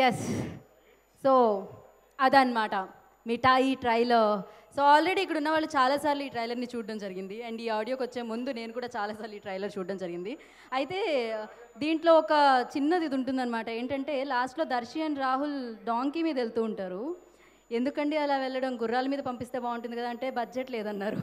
ఎస్, సో అదనమాట మిఠాయి ట్రైలర్. సో ఆల్రెడీ ఇక్కడ ఉన్న వాళ్ళు చాలాసార్లు ఈ ట్రైలర్ని చూడడం జరిగింది. అండ్ ఈ ఆడియోకి వచ్చే ముందు నేను కూడా చాలాసార్లు ఈ ట్రైలర్ చూడడం జరిగింది. అయితే దీంట్లో ఒక చిన్నది ఇది ఉంటుందన్నమాట. ఏంటంటే లాస్ట్లో దర్శి అండ్ రాహుల్ డాంకీ మీద వెళ్తూ ఉంటారు. ఎందుకండి అలా వెళ్ళడం, గుర్రాల మీద పంపిస్తే బాగుంటుంది కదా అంటే బడ్జెట్ లేదన్నారు.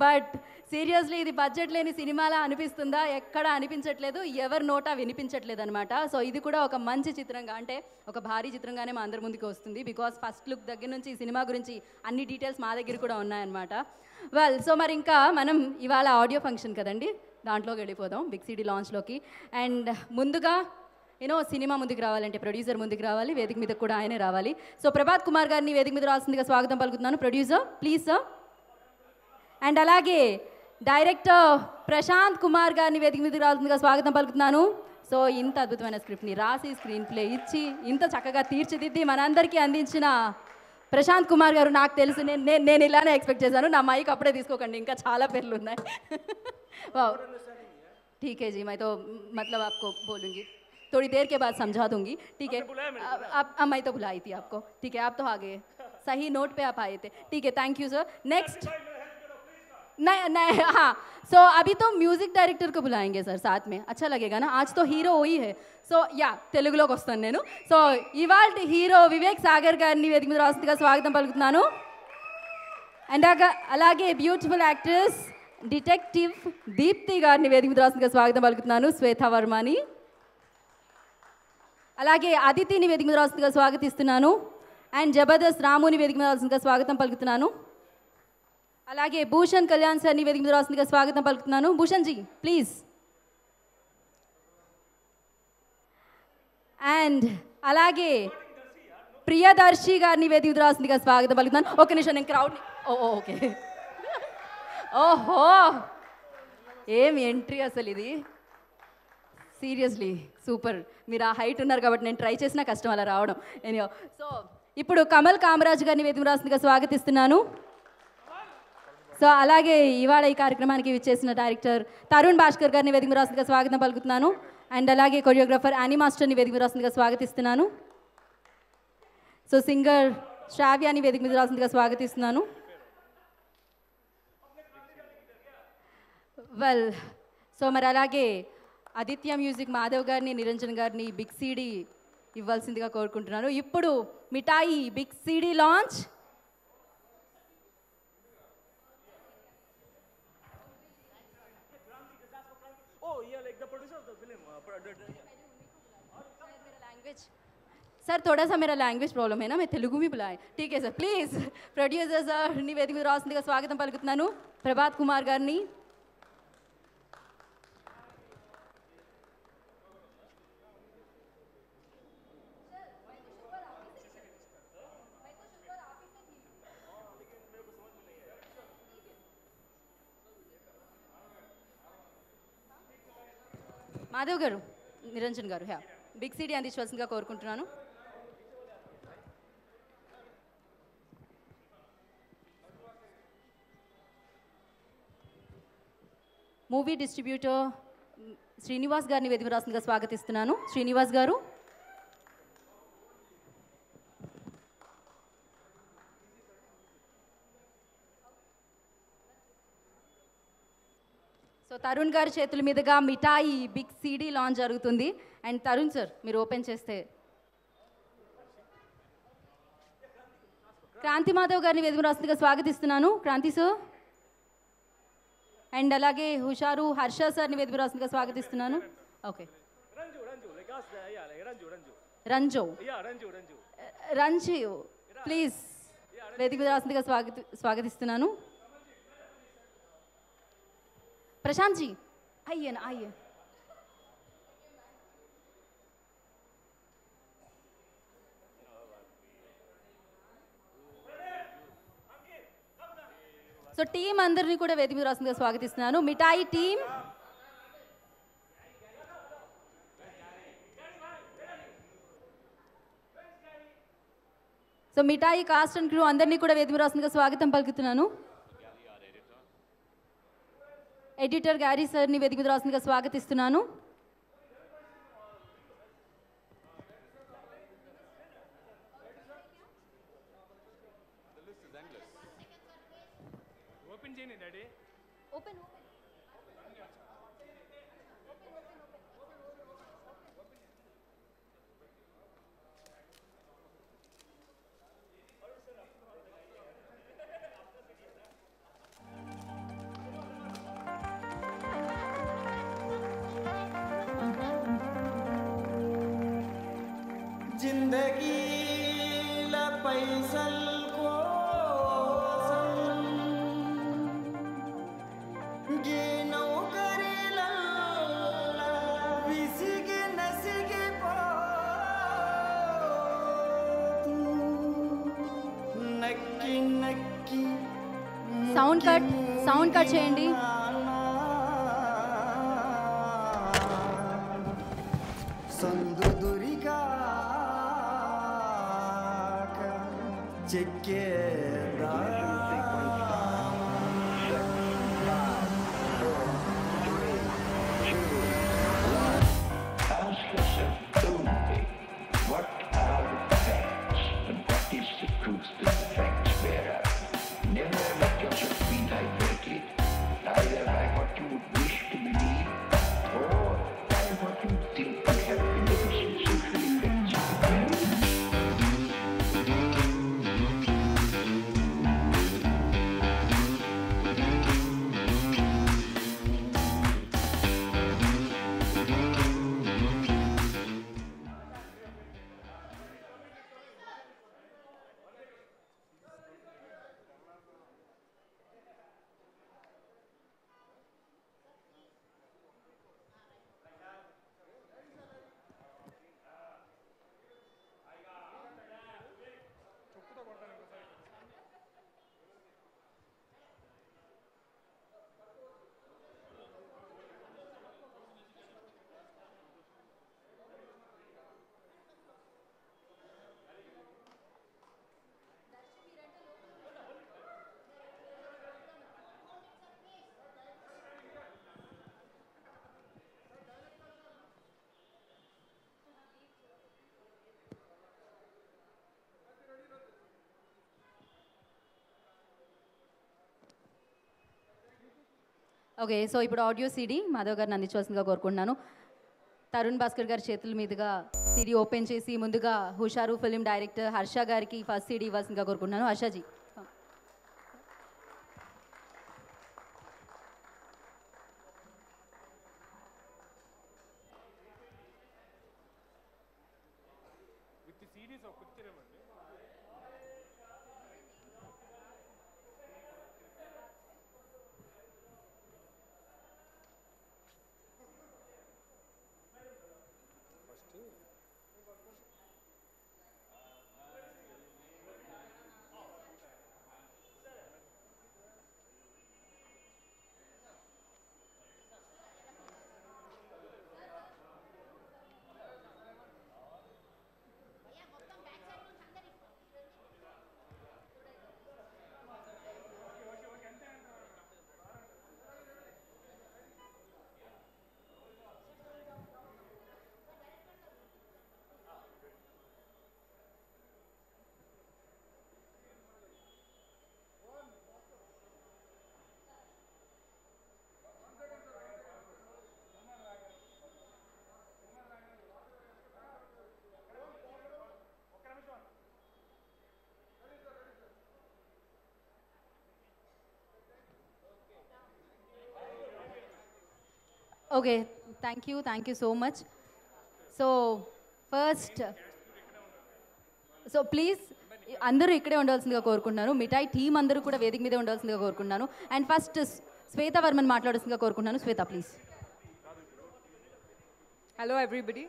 బట్ సీరియస్లీ ఇది బడ్జెట్ లేని సినిమాలా అనిపిస్తుందా? ఎక్కడ అనిపించట్లేదు, ఎవరి నోటా వినిపించట్లేదు అనమాట. సో ఇది కూడా ఒక మంచి చిత్రంగా, అంటే ఒక భారీ చిత్రంగానే మా అందరి ముందుకు వస్తుంది. బికాస్ ఫస్ట్ లుక్ దగ్గర నుంచి ఈ సినిమా గురించి అన్ని డీటెయిల్స్ మా దగ్గర కూడా ఉన్నాయన్నమాట. వెల్, సో మరి ఇంకా మనం ఇవాళ ఆడియో ఫంక్షన్ కదండి, దాంట్లోకి వెళ్ళిపోదాం, బిగ్ సిటీ లాంచ్లోకి. అండ్ ముందుగా సినిమా ముందుకు రావాలంటే ప్రొడ్యూసర్ ముందుకు రావాలి, వేదిక మీద కూడా ఆయనే రావాలి. సో ప్రభాత్ కుమార్ గారిని వేదిక మీద రావాల్సిందిగా స్వాగతం పలుకుతున్నాను. Producer please sir. అండ్ అలాగే డైరెక్టర్ ప్రశాంత్ కుమార్ గారిని వేదిక మీద రావాల్సిందిగా స్వాగతం పలుకుతున్నాను. సో ఇంత అద్భుతమైన స్క్రిప్ట్ని రాసి స్క్రీన్ ప్లే ఇచ్చి ఇంత చక్కగా తీర్చిదిద్ది మనందరికీ అందించిన ప్రశాంత్ కుమార్ గారు, నాకు తెలుసు, నేను ఇలానే ఎక్స్పెక్ట్ చేశాను. నా మైక్ అప్పుడే తీసుకోకండి, ఇంకా చాలా పేర్లు ఉన్నాయి. వావ్, ठीक है जी, मैं तो मतलब आपको बोलूँगी, थोड़ी देर के बाद समझा दूंगी, ठीक है? अब मैं तो बुलाई थी आपको, ठीक है? आप तो आ गए, सही नोट पे आप आए थे, ठीक है? Thank you sir. नेक्स्ट नहीं हाँ, सो अभी तो म्यूजिक डायरेक्टर को बुलाएंगे सर साथ में, अच्छा लगेगा ना? आज तो हीरो वही है. సో యా, తెలుగులోకి వస్తాను నేను. సో ఇవాళ హీరో వివేక్ సాగర్ గారిని వేదిక మీద రాస్తుందిగా స్వాగతం పలుకుతున్నాను. అండ్ అలాగే బ్యూటిఫుల్ యాక్ట్రెస్ డిటెక్టివ్ దీప్తి గారిని వేదిక మీద రాస్తుందిగా స్వాగతం పలుకుతున్నాను. శ్వేతా వర్మని. అలాగే అదితిని వేదిక మీద రాస్తుందిగా స్వాగతిస్తున్నాను. అండ్ జబర్దస్త్ రాముని వేదిక మీద రావాల్సిందిగా స్వాగతం పలుకుతున్నాను. అలాగే భూషణ్ కళ్యాణ్ సార్ని వేదిక మీద రావాల్సిందిగా స్వాగతం పలుకుతున్నాను. భూషణ్ జీ ప్లీజ్. అండ్ అలాగే ప్రియదర్శి గారిని వేదిక మీద రావాల్సిందిగా స్వాగతం పలుకుతున్నాను. ఒక నిమిషం నేను క్రౌడ్ ఓకే. ఓహో ఏం ఎంట్రీ అసలు ఇది, సీరియస్లీ సూపర్. మీరు ఆ హైట్ ఉన్నారు కాబట్టి నేను ట్రై చేసినా కష్టం అలా రావడం. ఎనియో సో ఇప్పుడు కమల్ కామరాజ్ గారిని వేదిక రాస్తుందిగా స్వాగతిస్తున్నాను. సో అలాగే ఇవాళ ఈ కార్యక్రమానికి విచ్చేసిన డైరెక్టర్ తరుణ్ భాస్కర్ గారిని వేదిక రాస్తుందిగా స్వాగతం పలుకుతున్నాను. అండ్ అలాగే కొరియోగ్రాఫర్ యానీ మాస్టర్ని వేదిక రాస్తుందిగా స్వాగతిస్తున్నాను. సో సింగర్ శ్రావ్యాని వేదిక మీద రాస్తుందిగా స్వాగతిస్తున్నాను. వెల్ సో మరి అలాగే ఆదిత్య మ్యూజిక్ మాధవ్ గారిని నిరంజన్ గారిని బిగ్ సీడీ ఇవ్వాల్సిందిగా కోరుకుంటున్నాను. ఇప్పుడు మిఠాయి బిగ్ సీడీ లాంచ్. सर थोड़ा सा मेरा लैंग्वेज प्रॉब्लम है ना, मैं तेलुगु में बुलाए. ठीक है सर प्लीज. ప్రొడ్యూసర్ సార్ ని వేదిక మీద రాస్తుందిగా స్వాగతం పలుకుతున్నాను. ప్రభాత్ కుమార్ గారిని. మాధవ్ గారు నిరంజన్ గారు బిగ్ సీడీ అందించవలసిందిగా కోరుకుంటున్నాను. మూవీ డిస్ట్రిబ్యూటర్ శ్రీనివాస్ గారిని వేదిక రాస్తుందిగా స్వాగతిస్తున్నాను. శ్రీనివాస్ గారు. సో తరుణ్ గారి చేతుల మీదుగా మిఠాయి బిగ్ సీడీ లాంచ్ జరుగుతుంది. అండ్ తరుణ్ సార్ మీరు ఓపెన్ చేస్తే. క్రాంతి మాధవ్ గారిని వేదిక రాస్తుందిగా స్వాగతిస్తున్నాను. క్రాంతి సార్. అండ్ అలాగే హుషారు హర్ష సార్ని వేదిక రాస్తుందిగా స్వాగతిస్తున్నాను. ఓకే రంజు రంజు ప్లీజ్ వేదిక మీద రాస్తుందిగా స్వాగతిస్తున్నాను. प्रशांत जी आइए ना आइए. సో టీం అందరినీ కూడా వేదిక మీద రాస్తుందిగా స్వాగతిస్తున్నాను. Mithai team. So Mithai cast and crew అందరినీ కూడా వేదిక మీద రాస్తుందిగా స్వాగతం పలుకుతున్నాను. ఎడిటర్ గ్యారీ సార్ని వేదిక మీద రాస్తుందిగా స్వాగతిస్తున్నాను. जिंदगी ला पैसल को गे नौकरीला विसिगे नसिगे पोतू नक्की नक्की సౌండ్ కట్ చేయండి. సందుదురిగా చెక్కేదా Ask yourself only, what are the facts and what is the truth that the facts bear out? Never let yourself be diverted, either by what you would wish to believe or by what you think would have beneficent social effects. Okay, so ఇప్పుడు audio CD Madhav గారిని అందించవలసిందిగా కోరుకుంటున్నాను. తరుణ్ భాస్కర్ గారి చేతుల మీదుగా CD open చేసి ముందుగా హుషారు film director Harsha గారికి ఫస్ట్ సీడీ ఇవ్వాల్సిందిగా కోరుకుంటున్నాను. Harshaji. Okay, thank you so much. So first please అందరూ ఇక్కడే ఉండవలసిందిగా కోరుకుంటున్నాను. మిఠాయి టీం అందరూ కూడా వేదిక మీదే ఉండవలసిందిగా కోరుకుంటున్నాను. అండ్ ఫస్ట్ శ్వేత వర్మన్ మాట్లాడాల్సిందిగా కోరుకుంటున్నాను. Shweta please. Hello everybody.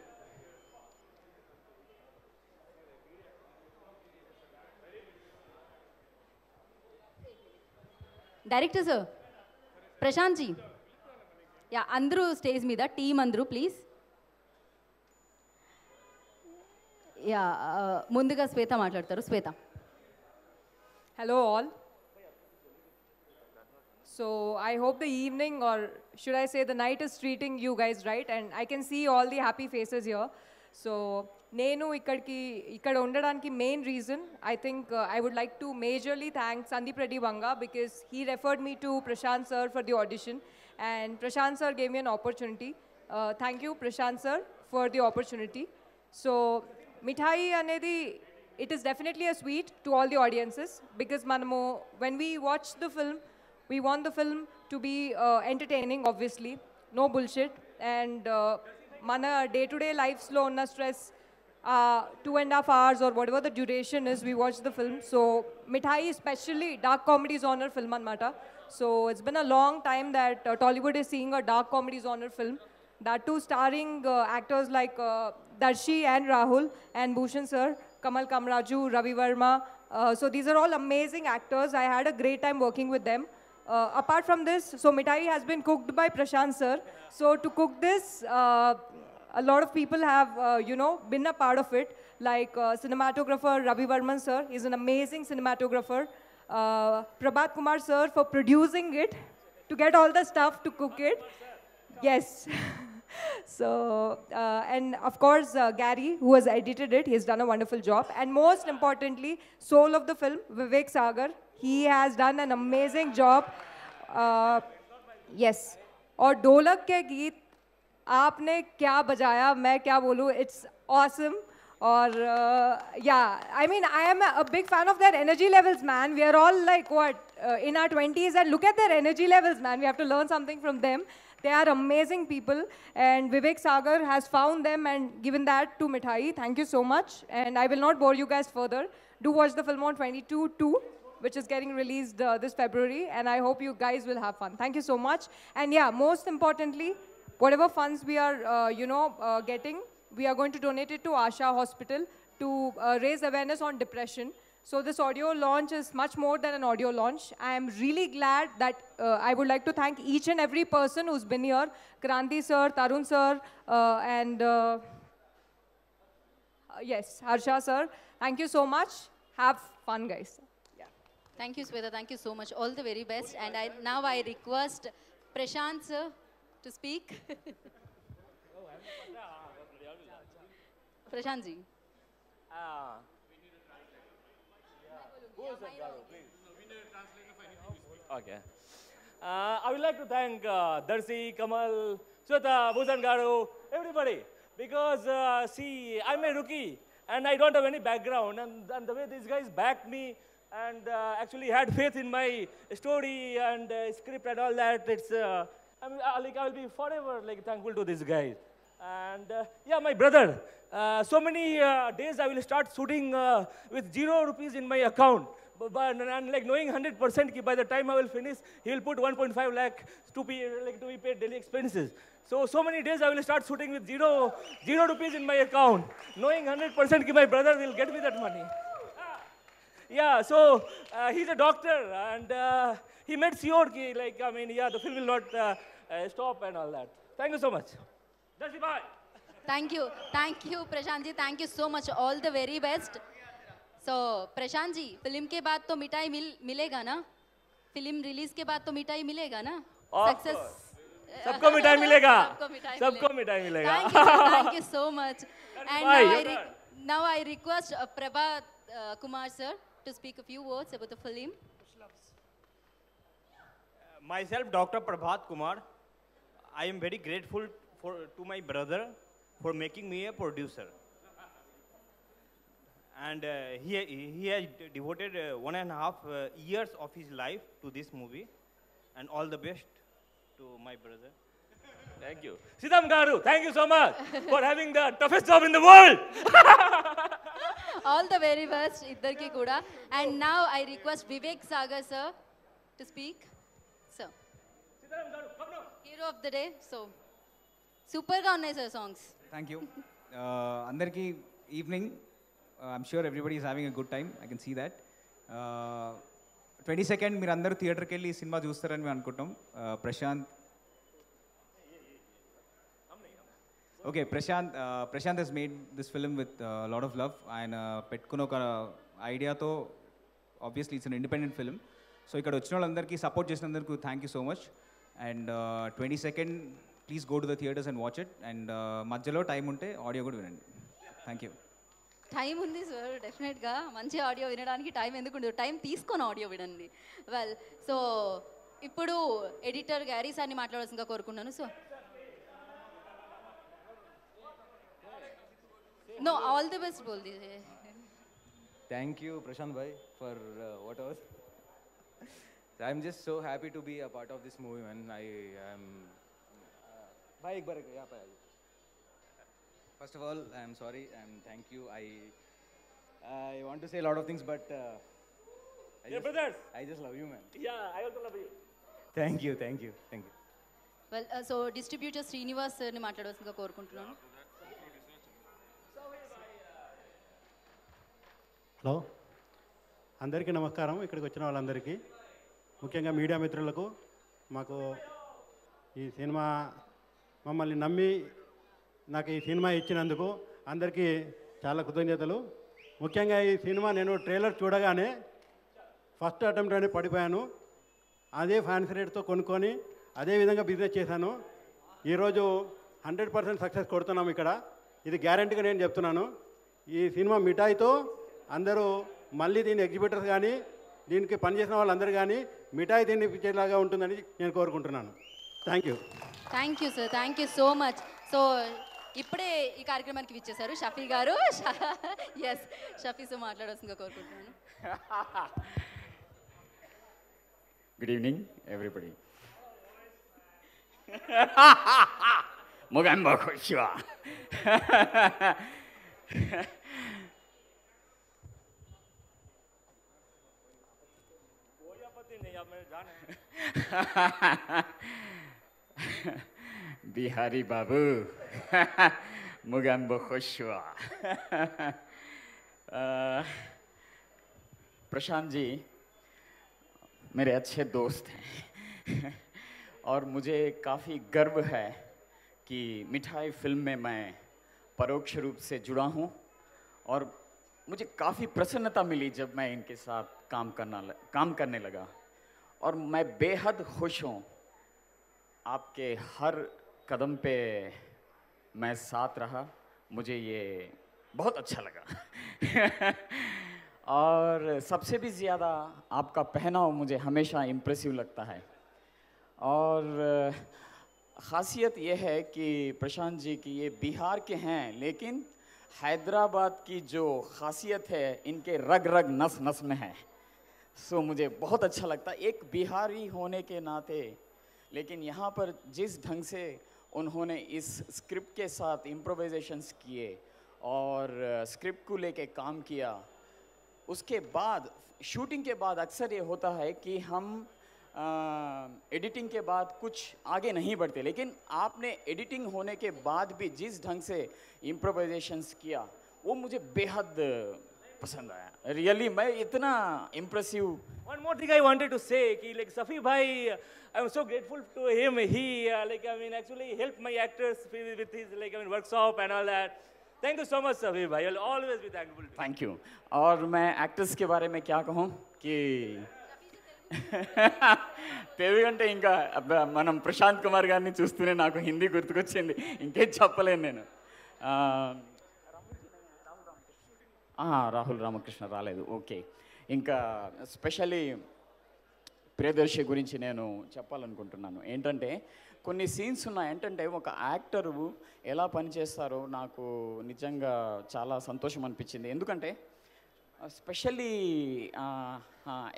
Director sir, Prashant ji, yeah అందరూ స్టేజ్ మీద టీం అందరూ ప్లీజ్. యా ముందుగా శ్వేత మాట్లాడతారు. శ్వేత. Hello all. So I hope the evening, or should I say the night, is treating you guys right, and I can see all the happy faces here. So నేను ఇక్కడ ఉండడానికి main reason, I think I would like to majorly thank Sandeep Reddy Vanga, because he referred me to Prashant sir for the audition, and Prashant sir gave me an opportunity. Thank you Prashant sir for the opportunity. So Mithai anedi, it is definitely a sweet to all the audiences, because manamu when we watch the film, we want the film to be entertaining, obviously, no bullshit, and mana day-to-day lives lo unna stress, 2.5 hours or whatever the duration is, we watch the film. So Mithai especially dark comedy genre film anmata. So it's been a long time that Tollywood is seeing a dark comedy genre film, that too starring actors like Darshi and Rahul and Bhushan sir, Kamal Kamraju, Ravi Verma. So these are all amazing actors. I had a great time working with them. Apart from this, so Mithai has been cooked by Prashant sir. So to cook this, a lot of people have, been a part of it. Like cinematographer Ravi Varman sir, he's an amazing cinematographer. Prabhat Kumar sir for producing it, to get all the stuff to cook it. Yes. So, and of course, Gary, who has edited it, he's done a wonderful job. And most importantly, soul of the film, Vivek Sagar, he has done an amazing job. Yes. और ढोलक के गीत आपने क्या बजाया, मैं क्या बोलूँ, it's awesome. Or yeah, I mean, I am a big fan of their energy levels, man. We are all like what in our 20s, and look at their energy levels, man. We have to learn something from them. They are amazing people, and Vivek Sagar has found them and given that to Mithai. Thank you so much, and I will not bore you guys further. Do watch the film on 22/2, which is getting released this February, and I hope you guys will have fun. Thank you so much, and yeah, most importantly, whatever funds we are, getting, we are going to donate it to Asha Hospital to raise awareness on depression. So this audio launch is much more than an audio launch. I am really glad that I would like to thank each and every person who's been here. Kranti sir, Tarun sir, and yes, Harsha sir. Thank you so much. Have fun, guys. Thank you, Sweta. Thank you so much. All the very best. And now I request Prashant sir to speak. Prashant ji. Okay. I would like to thank Darsi, Kamal, Sweta, Bhujan Garu, everybody. Because, see, I'm a rookie and I don't have any background. And the way these guys backed me and actually had faith in my story and script and all that, it's, I will be forever thankful to these guys. And yeah, my brother, so many days I will start shooting with 0 rupees in my account. But knowing 100% by the time I will finish, he will put 1.5 lakh to be paid daily expenses. So many days I will start shooting with zero rupees in my account, knowing 100% my brother will get me that money. Yeah, so he's a doctor and he made sure the film will not stop and all that. Thank you so much. Darsi, bye. Thank you, Prashant ji. Thank you so much. All the very best. So, Prashant ji, film के बाद तो मिठाई मिलेगा ना? Film release के बाद तो मिठाई मिलेगा ना? सक्सेस सबको मिठाई मिलेगा. सबको मिठाई मिलेगा. Thank you so much. And now I request Prabhat Kumar sir to speak a few words about the film. Myself, Dr. Prabhat Kumar, I am very grateful to my brother for making me a producer. And he has devoted 1.5 years of his life to this movie. And all the best to my brother. Thank you. Sidam Garu, thank you so much for having the toughest job in the world. All the very best, iddar ki kuda. And now I request Vivek Sagar sir to speak. Sir. Hero of the day. So, super ga unnai sir songs. Thank you. Andarki evening. I'm sure everybody is having a good time. I can see that. 22nd, మీరు అందరూ థియేటర్కి వెళ్ళి cinema చూస్తారని మేము అనుకుంటాం. Prashanth. Okay, Prashant has made this film with a lot of love. ఆయన పెట్టుకున్న ఒక ఐడియాతో obviously it's an independent film. So ఇక్కడ వచ్చిన వాళ్ళందరికీ సపోర్ట్ చేసినందుకు thank you so much. And 22nd, please go to the theatres and watch it. And మధ్యలో time ఉంటే audio కూడా వినండి. Thank you. టైం ఉంది సార్, డెఫినెట్గా మంచి ఆడియో వినడానికి టైం ఎందుకు ఉండదు, టైం తీసుకొని ఆడియో వినండి. వెల్, సో ఇప్పుడు ఎడిటర్ గ్యారీ సార్ని మాట్లాడాల్సిందిగా కోరుకున్నాను. So no, all the best బోల్ దీజిए. Thank you, Prashant bhai, for whatever. I'm just so happy to be a part of this movie, man. I am. Bhai, ek bar yahan pe aajiye. First of all, I'm sorry and thank you. I want to say a lot of things, but brothers. I just love you, man. Yeah, I also love you. Thank you. Well, so distributor Srinivas సార్ని మాట్లాడాల్సిందిగా కోరుకుంటున్నాను. Hello, అందరికీ నమస్కారం. ఇక్కడికి వచ్చిన వాళ్ళందరికీ, ముఖ్యంగా media మిత్రులకు, మాకు ఈ సినిమా మమ్మల్ని నమ్మి నాకు ఈ సినిమా ఇచ్చినందుకు అందరికీ చాలా కృతజ్ఞతలు. ముఖ్యంగా ఈ సినిమా నేను ట్రైలర్ చూడగానే ఫస్ట్ అటెంప్ట్లోనే పడిపోయాను. అదే ఫ్యాన్స్ రేట్తో కొనుక్కొని అదే విధంగా బిజినెస్ చేశాను. ఈరోజు 100% సక్సెస్ కొడుతున్నాము ఇక్కడ. ఇది గ్యారంటీగా నేను చెప్తున్నాను. ఈ సినిమా మిఠాయితో అందరూ మళ్ళీ దీని ఎగ్జిబిటర్స్ కానీ దీనికి పనిచేసిన వాళ్ళందరూ కానీ మిఠాయి తినిపించేలాగా ఉంటుందని నేను కోరుకుంటున్నాను. Thank you. Thank you sir, thank you so much. So ఇప్పుడే ఈ కార్యక్రమానికి విచ్చేశారు షఫీ గారు. ఎస్, షఫీతో మాట్లాడాల్సిందిగా కోరుకుంటున్నాను. Good evening, everybody. Mogambo Koshua. Bihari Babu. Mogambo Koshua. Prashant ji मेरे अच्छे दोस्त हैं और मुझे काफ़ी गर्व है कि मिठाई फिल्म में मैं परोक्ष रूप से जुड़ा हूँ और मुझे काफ़ी प्रसन्नता मिली जब मैं इनके साथ काम करने लगा और मैं बेहद खुश हूँ। आपके हर कदम पे मैं साथ रहा, मुझे ये बहुत अच्छा लगा। और सबसे भी ज़्यादा आपका पहनाव मुझे हमेशा इम्प्रेसिव लगता है। और ख़ासियत ये है कि प्रशांत जी की ये बिहार के हैं, लेकिन हैदराबाद की जो ख़ासियत है इनके रग रग नस नस में है। सो मुझे बहुत अच्छा लगता है एक बिहारी होने के नाते, लेकिन यहाँ पर जिस ढंग से उन्होंने इस स्क्रिप्ट के साथ इम्प्रोवाइजेशंस किए और स्क्रिप्ट को लेके काम किया, उसके बाद शूटिंग के बाद अक्सर ये होता है कि हम एडिटिंग के बाद कुछ आगे नहीं बढ़ते, लेकिन आपने एडिटिंग होने के बाद भी जिस ढंग से इम्प्रोवाइजेशंस किया वो मुझे बेहद पसंद आया। रियली मैं इतना impressive. One more thing I wanted to say कि like Safi bhai, I'm so grateful to him. He like I mean actually helped my actors with his like I mean workshop and all that. Thank you so much Safi bhai. I'll always be thankful. Thank you. और मैं actors के बारे में क्या कहूँ कि తెలుగంటే ఇంకా మనం ప్రశాంత్ కుమార్ గారిని చూస్తూనే నాకు హిందీ గుర్తుకొచ్చింది, ఇంకేం చెప్పలేను నేను. రాహుల్ రామకృష్ణ రాలేదు, ఓకే. ఇంకా స్పెషల్లీ ప్రియదర్శి గురించి నేను చెప్పాలనుకుంటున్నాను. ఏంటంటే కొన్ని సీన్స్ ఉన్నాయి, ఏంటంటే ఒక యాక్టరు ఎలా పనిచేస్తారో నాకు నిజంగా చాలా సంతోషం అనిపించింది. ఎందుకంటే స్పెషల్లీ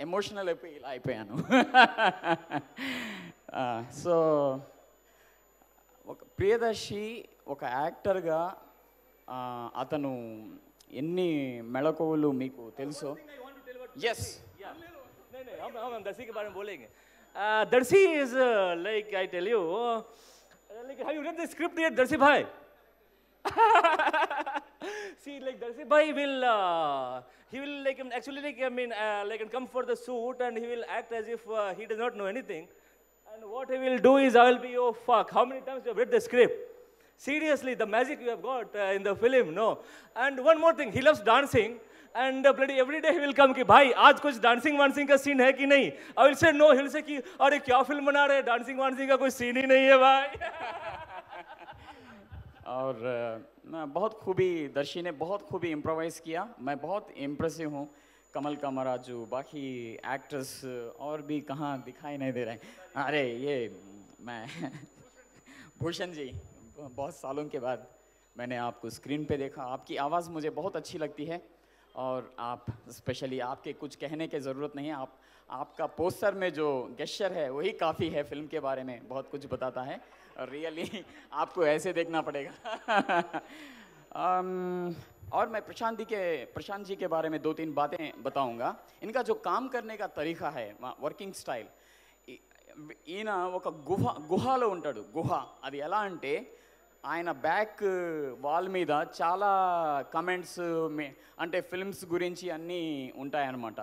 ఎమోషనల్ అయిపోయి ఇలా అయిపోయాను. సో ఒక ప్రియదర్శి ఒక యాక్టర్గా అతను ఎన్ని మెళకువలు మీకు తెలుసో. ఎస్ हम दर्शी के बारे में बोलेंगे. दर्शी is like I tell you, like have you read the script yet, Darshi bhai? See, like Darshi bhai will he will like actually like I mean like come for the shoot and he will act as if he does not know anything. And what he will do is I will be, oh fuck, how many times you have read the script? Seriously, the magic you have got in the film, no. And one more thing, he loves dancing. And bloody every day he will come कि भाई आज कुछ dancing वांसिंग का scene है कि नहीं. I will say no, he will say कि अरे क्या फिल्म बना रहे, डांसिंग वांसिंग का कोई सीन ही नहीं है भाई. और बहुत खूबी दर्शी ने बहुत खूबी इम्प्रोवाइज़ किया. मैं बहुत इम्प्रेसिव हूँ. कमल कामराजू, बाकी एक्टर्स और भी कहाँ दिखाई नहीं दे रहे हैं. अरे ये मैं भूषण जी, बहुत सालों के बाद मैंने आपको स्क्रीन पे देखा. आपकी आवाज़ मुझे बहुत अच्छी लगती है और आप स्पेशली आपके कुछ कहने की ज़रूरत नहीं है. आपका पोस्टर में जो गेस्चर है वही काफ़ी है, फिल्म के बारे में बहुत कुछ बताता है. और रियली आपको ऐसे देखना पड़ेगा. और मैं प्रशांत जी के बारे में 2-3 बातें बताऊंगा. इनका जो काम करने का तरीका है, వర్కింగ్ స్టైల్, ఈయన ఒక గుహలో ఉంటాడు. గుహ అది ఎలా అంటే ఆయన బ్యాక్ వాల్ మీద చాలా కమెంట్స్ అంటే ఫిల్మ్స్ గురించి అన్నీ ఉంటాయన్నమాట.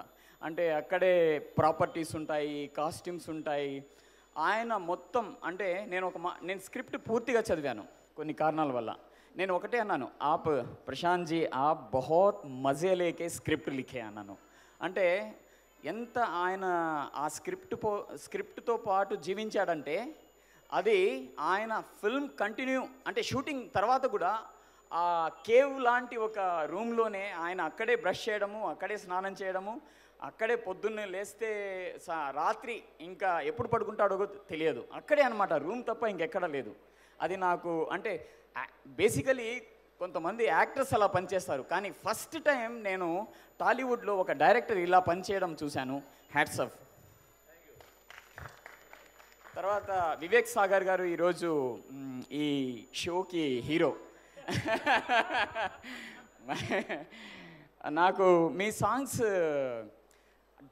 అంటే అక్కడే ప్రాపర్టీస్ ఉంటాయి, కాస్ట్యూమ్స్ ఉంటాయి. ఆయన మొత్తం అంటే నేను స్క్రిప్ట్ పూర్తిగా చదివాను కొన్ని కారణాల వల్ల. నేను ఒకటే అన్నాను, ఆప్ ప్రశాంత్ జీ ఆప్ బహుత్ మజే లేకే స్క్రిప్ట్ లిఖే అన్నాను. అంటే ఎంత ఆయన ఆ స్క్రిప్ట్తో పాటు జీవించాడంటే అది ఆయన ఫిల్మ్ కంటిన్యూ అంటే షూటింగ్ తర్వాత కూడా ఆ కేవ్ లాంటి ఒక రూమ్లోనే ఆయన అక్కడే బ్రష్ చేయడము, అక్కడే స్నానం చేయడము, అక్కడే పొద్దున్నే లేస్తే రాత్రి ఇంకా ఎప్పుడు పడుకుంటాడో తెలియదు. అక్కడే అనమాట, రూమ్ తప్ప ఇంకెక్కడ లేదు. అది నాకు అంటే బేసికలీ కొంతమంది యాక్టర్స్ అలా పనిచేస్తారు, కానీ ఫస్ట్ టైం నేను టాలీవుడ్లో ఒక డైరెక్టర్ ఇలా పనిచేయడం చూశాను. Hats off. తర్వాత వివేక్ సాగర్ గారు ఈరోజు ఈ షోకి హీరో. నాకు మీ సాంగ్స్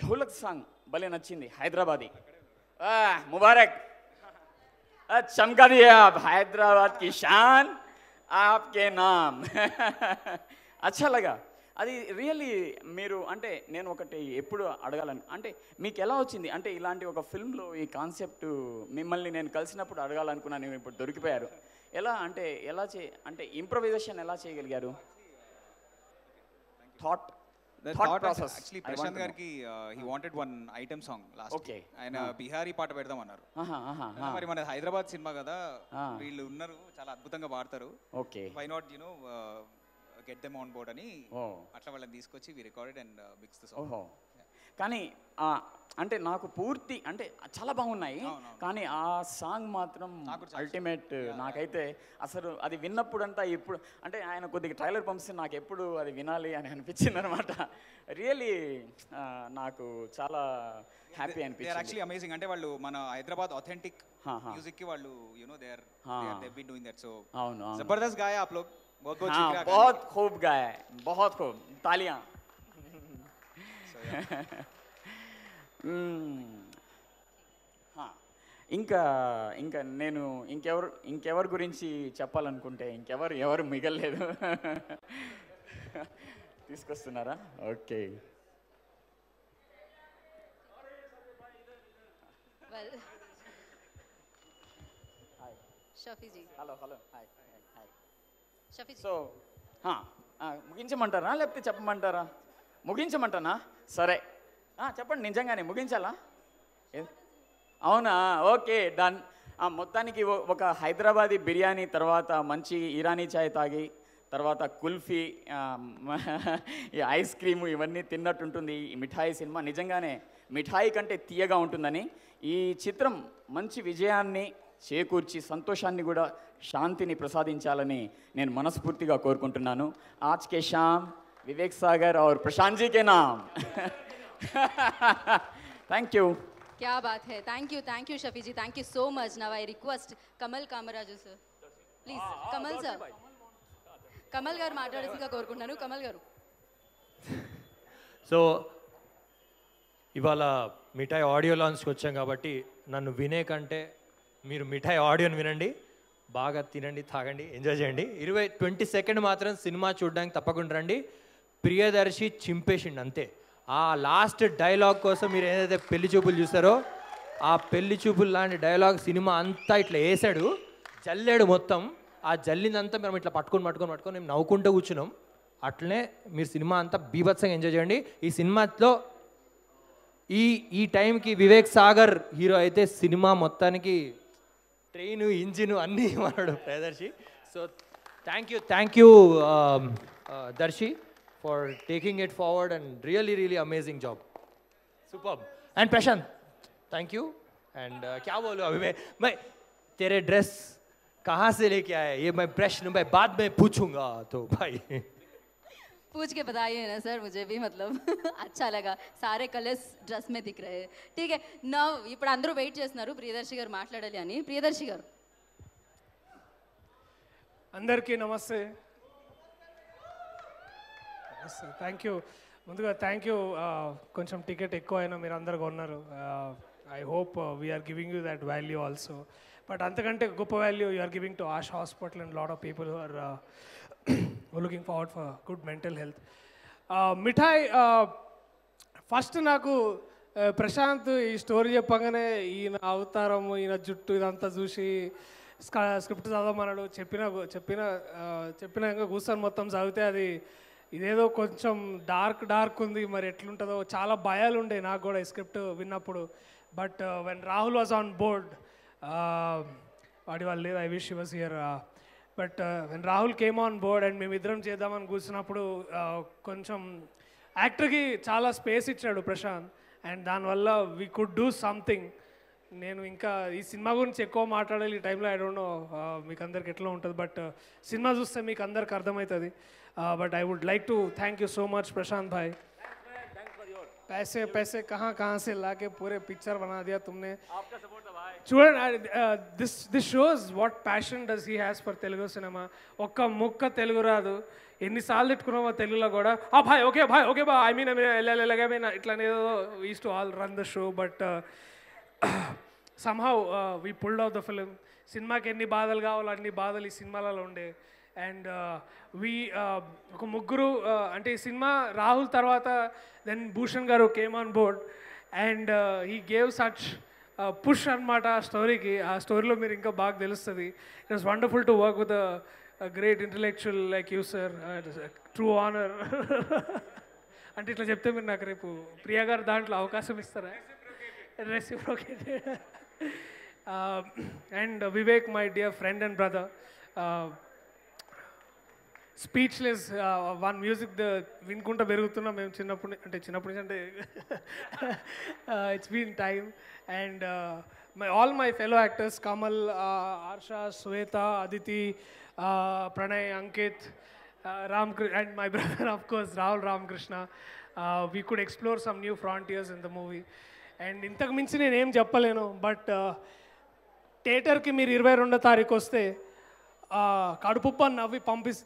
ఢోలక్ సాంగ్ భలే నచ్చింది, హైదరాబాదీ. ముబారక్, చమ్కా దియా హైదరాబాద్ కి షాన్ ఆప్కే నామ్. అచ్చా లగా. అది రియల్లీ మీరు అంటే నేను ఒకటి ఎప్పుడు అడగాలని అంటే మీకు ఎలా వచ్చింది అంటే ఇలాంటి ఒక ఫిల్మ్లో ఈ కాన్సెప్ట్ మిమ్మల్ని నేను కలిసినప్పుడు అడగాలనుకున్నాను, ఇప్పుడు దొరికిపోయారు. ఎలా అంటే అంటే ఇంప్రొవైజేషన్ ఎలా చేయగలిగారు? Thought process. యాక్చువల్లీ ప్రశాంత్ గారికి he wanted one item song last. Okay. ఆయన బిహారీ పాట పెడదాం అన్నారు. మరి మన హైదరాబాద్ సినిమా కదా, వీళ్ళు ఉన్నారు చాలా అద్భుతంగా పాడతారు. Okay. Why not you know get them on board అని అట్లా వాళ్ళని తీసుకొచ్చి we recorded and mix the song. కానీ అంటే నాకు పూర్తి అంటే చాలా బాగున్నాయి, కానీ ఆ సాంగ్ మాత్రం అల్టిమేట్. నాకైతే అసలు అది విన్నప్పుడంతా ఇప్పుడు అంటే ఆయన కొద్దిగా ట్రైలర్ పంపిస్తే నాకు ఎప్పుడు అది వినాలి అని అనిపించింది అనమాట. రియల్లీ నాకు చాలా హ్యాపీ అనిపించింది. Actually amazing. అంటే వాళ్ళు మన హైదరాబాద్ ఆథెంటిక్ మ్యూజిక్ కి వాళ్ళు they have been doing that. So అవును అవును, जबरदस्त गाया आप लोग. बहुत बहुत हाँ, शुक्रिया. बहुत खूब गाया है, बहुत खूब. तालियां. ఇంకా ఇంకా నేను ఇంకెవరి గురించి చెప్పాలనుకుంటే ఎవరు మిగలలేదు. తీసుకొస్తున్నారా? Okay. Shafi ji. Hello hello, hi hi. Shafi ji. So ముగించమంటారా లేకపోతే చెప్పమంటారా? ముగించమంటానా? సరే చెప్పండి. నిజంగానే ముగించాలా? అవునా? Okay, done. మొత్తానికి ఒక హైదరాబాదీ బిర్యానీ తర్వాత మంచి ఇరానీ చాయ్ తాగి తర్వాత కుల్ఫీ, ఈ ఐస్ క్రీము ఇవన్నీ తిన్నట్టుంటుంది ఈ మిఠాయి సినిమా. నిజంగానే మిఠాయి కంటే తీయగా ఉంటుందని ఈ చిత్రం మంచి విజయాన్ని చేకూర్చి సంతోషాన్ని కూడా శాంతిని ప్రసాదించాలని నేను మనస్ఫూర్తిగా కోరుకుంటున్నాను. आज के शाम विवेक सागर और प्रशांत जी के नाम. Thank you. क्या बात है. Thank you Shafi ji. Thank you so much. Now I request Kamal Kamaraju sir. Please, Kamal sir. Kamal గారు మాట్లాడేసిగా కోరుకుంటున్నాను. కమల్ గారు. సో ఇవాళ మిఠాయి ఆడియో లాంచ్కి వచ్చాం కాబట్టి నన్ను వినే కంటే మీరు మిఠాయి ఆడియోని వినండి, బాగా తినండి, తాగండి, ఎంజాయ్ చేయండి. 20 సెకండ్ మాత్రం సినిమా చూడడానికి తప్పకుండా రండి. ప్రియదర్శి చింపేసిండి అంతే. ఆ లాస్ట్ డైలాగ్ కోసం మీరు ఏదైతే పెళ్లి చూపులు చూస్తారో ఆ పెళ్లి చూపులు లాంటి డైలాగ్ సినిమా అంతా ఇట్లా వేసాడు, జల్లాడు మొత్తం. ఆ జల్లిందంతా మేము ఇట్లా పట్టుకొని మేము నవ్వుకుంటూ కూర్చున్నాం. అట్లనే మీరు సినిమా అంతా బీభత్సంగా ఎంజాయ్ చేయండి. ఈ సినిమాలో ఈ టైంకి వివేక్ సాగర్ హీరో అయితే సినిమా మొత్తానికి ట్రైను ఇంజిన్ అన్నీ మనడు Priyadarshi. So thank you Darshi for taking it forward and really amazing job, super. And Prashant thank you. And क्या बोलूं अभी मैं तेरे ड्रेस कहाँ से लेके आया ये मैं प्रश्न मैं बाद में पूछूंगा तो भाई पूछ के बताइए ना सर, मुझे भी मतलब अच्छा लगा. सारे कलर्स ड्रेस में दिख रहे हैं. ठीक है. నా ఇప్పుడు అందరూ వెయిట్ చేస్తున్నారు ప్రియదర్శి గారు మాట్లాడాలి అని. ప్రియదర్శి గారు. అందరికీ నమస్తే. Thank you. ముందుగా థ్యాంక్ యూ. కొంచెం టికెట్ ఎక్కువ అయినా మీరు అందరు కొన్నారు. I hope we're giving you that value also. But అంతకంటే గొప్ప value you're giving to Asha hospital and lot of people who are looking forward for good mental health. Mithai first నాకు ప్రశాంత్ ఈ స్టోరీ చెప్పగానే ఈయన అవతారము ఈయన జుట్టు ఇదంతా చూసి స్క్రిప్ట్ చదవమన్నాడు. చెప్పినాక కూర్చొని మొత్తం చదివితే అది ఇదేదో కొంచెం డార్క్ ఉంది, మరి ఎట్లుంటుందో చాలా భయాలు ఉండే నాకు కూడా ఈ స్క్రిప్ట్ విన్నప్పుడు. But when Rahul was on board, వాడి వాళ్ళు లేదు, I wish he was here. But when Rahul came on board and మేమిద్దరం చేద్దామని కూర్చున్నప్పుడు కొంచెం యాక్టర్కి చాలా స్పేస్ ఇచ్చాడు ప్రశాంత్. అండ్ దానివల్ల వీ కుడ్ డూ సంథింగ్. నేను ఇంకా ఈ సినిమా గురించి ఎక్కువ మాట్లాడాలి ఈ టైంలో. ఐ డోంట్ నో మీకు అందరికి ఎట్లా ఉంటుంది, బట్ సినిమా చూస్తే మీకు అందరికి అర్థమవుతుంది. But I would like to thank you so much Prashant भाई. पैसे कहाँ से ला के पूरे पिक्चर बना दिया तुमने. చూడండి, this shows what passion does he has for Telugu cinema. ఒక్క ముక్క తెలుగు రాదు, ఎన్నిసార్లు తిట్టుకున్నామో తెలుగులో కూడా. భాయ్ ఓకే బా ఐ మీన్ ఎలాగే ఇట్లానేదో used to all run the show. But somehow we pulled out the film. సినిమాకి ఎన్ని బాధలు కావాలో అన్ని బాధలు ఈ సినిమాలలో ఉండే. అండ్ ఒక ముగ్గురు అంటే ఈ సినిమా రాహుల్ తర్వాత దెన్ భూషణ్ గారు came on board and he gave such push అనమాట ఆ స్టోరీకి. ఆ స్టోరీలో మీరు ఇంకా బాగా తెలుస్తుంది. It was wonderful to work with great intellectual like you sir. True honour. అంటే ఇట్లా చెప్తే మీరు నాకు రేపు ప్రియా గారు దాంట్లో అవకాశం ఇస్తారా? Reciprocated. And Vivek my dear friend and brother. Speechless one music వినుకుంటా పెరుగుతున్నాం మేము చిన్నప్పటి నుంచి అంటే it's been time and all my fellow actors, Kamal, Arsha, Sweta, Aditi, Pranay, Ankit, and my brother, of course, Rahul Ramakrishna. We could explore some new frontiers in the movie. And ఇంతకు మించి నేను ఏం చెప్పలేను, but థియేటర్కి మీరు 22వ తారీఖు వస్తే కడుపుప్ప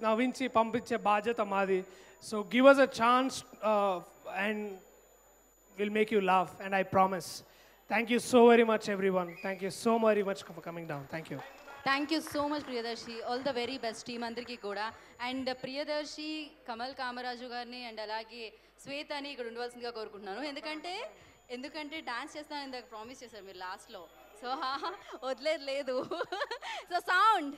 నవ్వించి పంపించే బాధ్యత మాది. So give us a chance and will make you laugh and I promise. Thank you so very much, everyone. Thank you so very much for coming down. Thank you. Thank you so much Priyadarshi. All the very best team అందరికీ కూడా. And Priyadarshi, Kamal Kamaraju గారిని and అలాగే శ్వేతని ఇక్కడ ఉండవలసిందిగా కోరుకుంటున్నాను. ఎందుకంటే dance చేస్తాను ఇందాక promise చేశారు మీరు లాస్ట్లో. సో వదిలేదు లేదు. So sound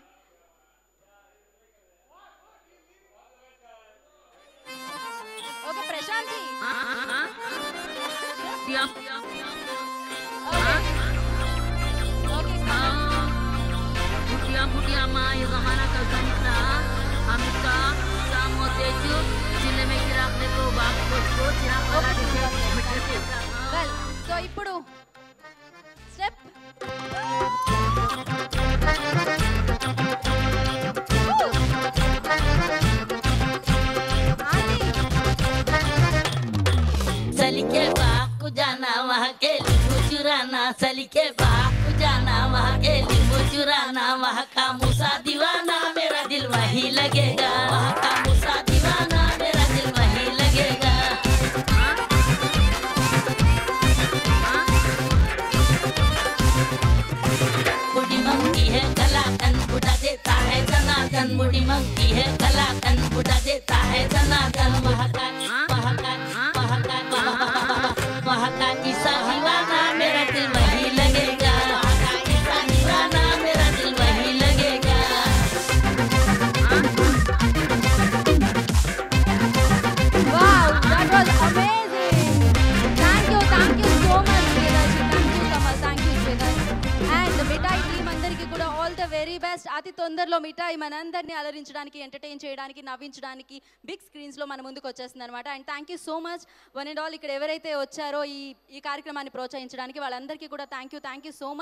okay. Prashant ji Butia ma yo zamana kal kanita amika samo teju jille me kirak ne ko baap ko chira pala dikhe. Well so ఇప్పుడు స్టెప్ सली के बाप को जाना वहाँ के लींबू चुराना, सली के बाप को जाना वहाँ के लींबू चुराना, वहाँ का मूसा दीवाना मेरा दिल वहीं लगेगा, वहाँ का मूसा दीवाना मेरा दिल वहीं लगेगा. बूढ़ी मंगी है कलाकन बुढ़ा देता है जनार्दन, बूढ़ी मंगी है कलाकन बुढ़ा देता है जनार्दन, वहाँ का ईसा दीवाना मेरा दिल वहीं लगेगा, वहाँ का ईसा दीवाना मेरा दिल वहीं लगेगा. Wow, that was amazing. Thank you so much Priyadarshi. Thank you Kamal, thank you Sweta. And mithai team అందరికీ కూడా ఆల్ ద వెరీ బెస్ట్. అతి తొందరలో మిఠాయి మనందరినీ అలరించడానికి, ఎంటర్టైన్ చేయడానికి, నవ్వించడానికి బిగ్ స్క్రీన్స్లో మన ముందుకు వచ్చేస్తుంది అనమాట. And thank you so much one and all ఇక్కడ ఎవరైతే వచ్చారో ఈ కార్యక్రమాన్ని ప్రోత్సహించడానికి వాళ్ళందరికీ కూడా థ్యాంక్ యూ సో మచ్.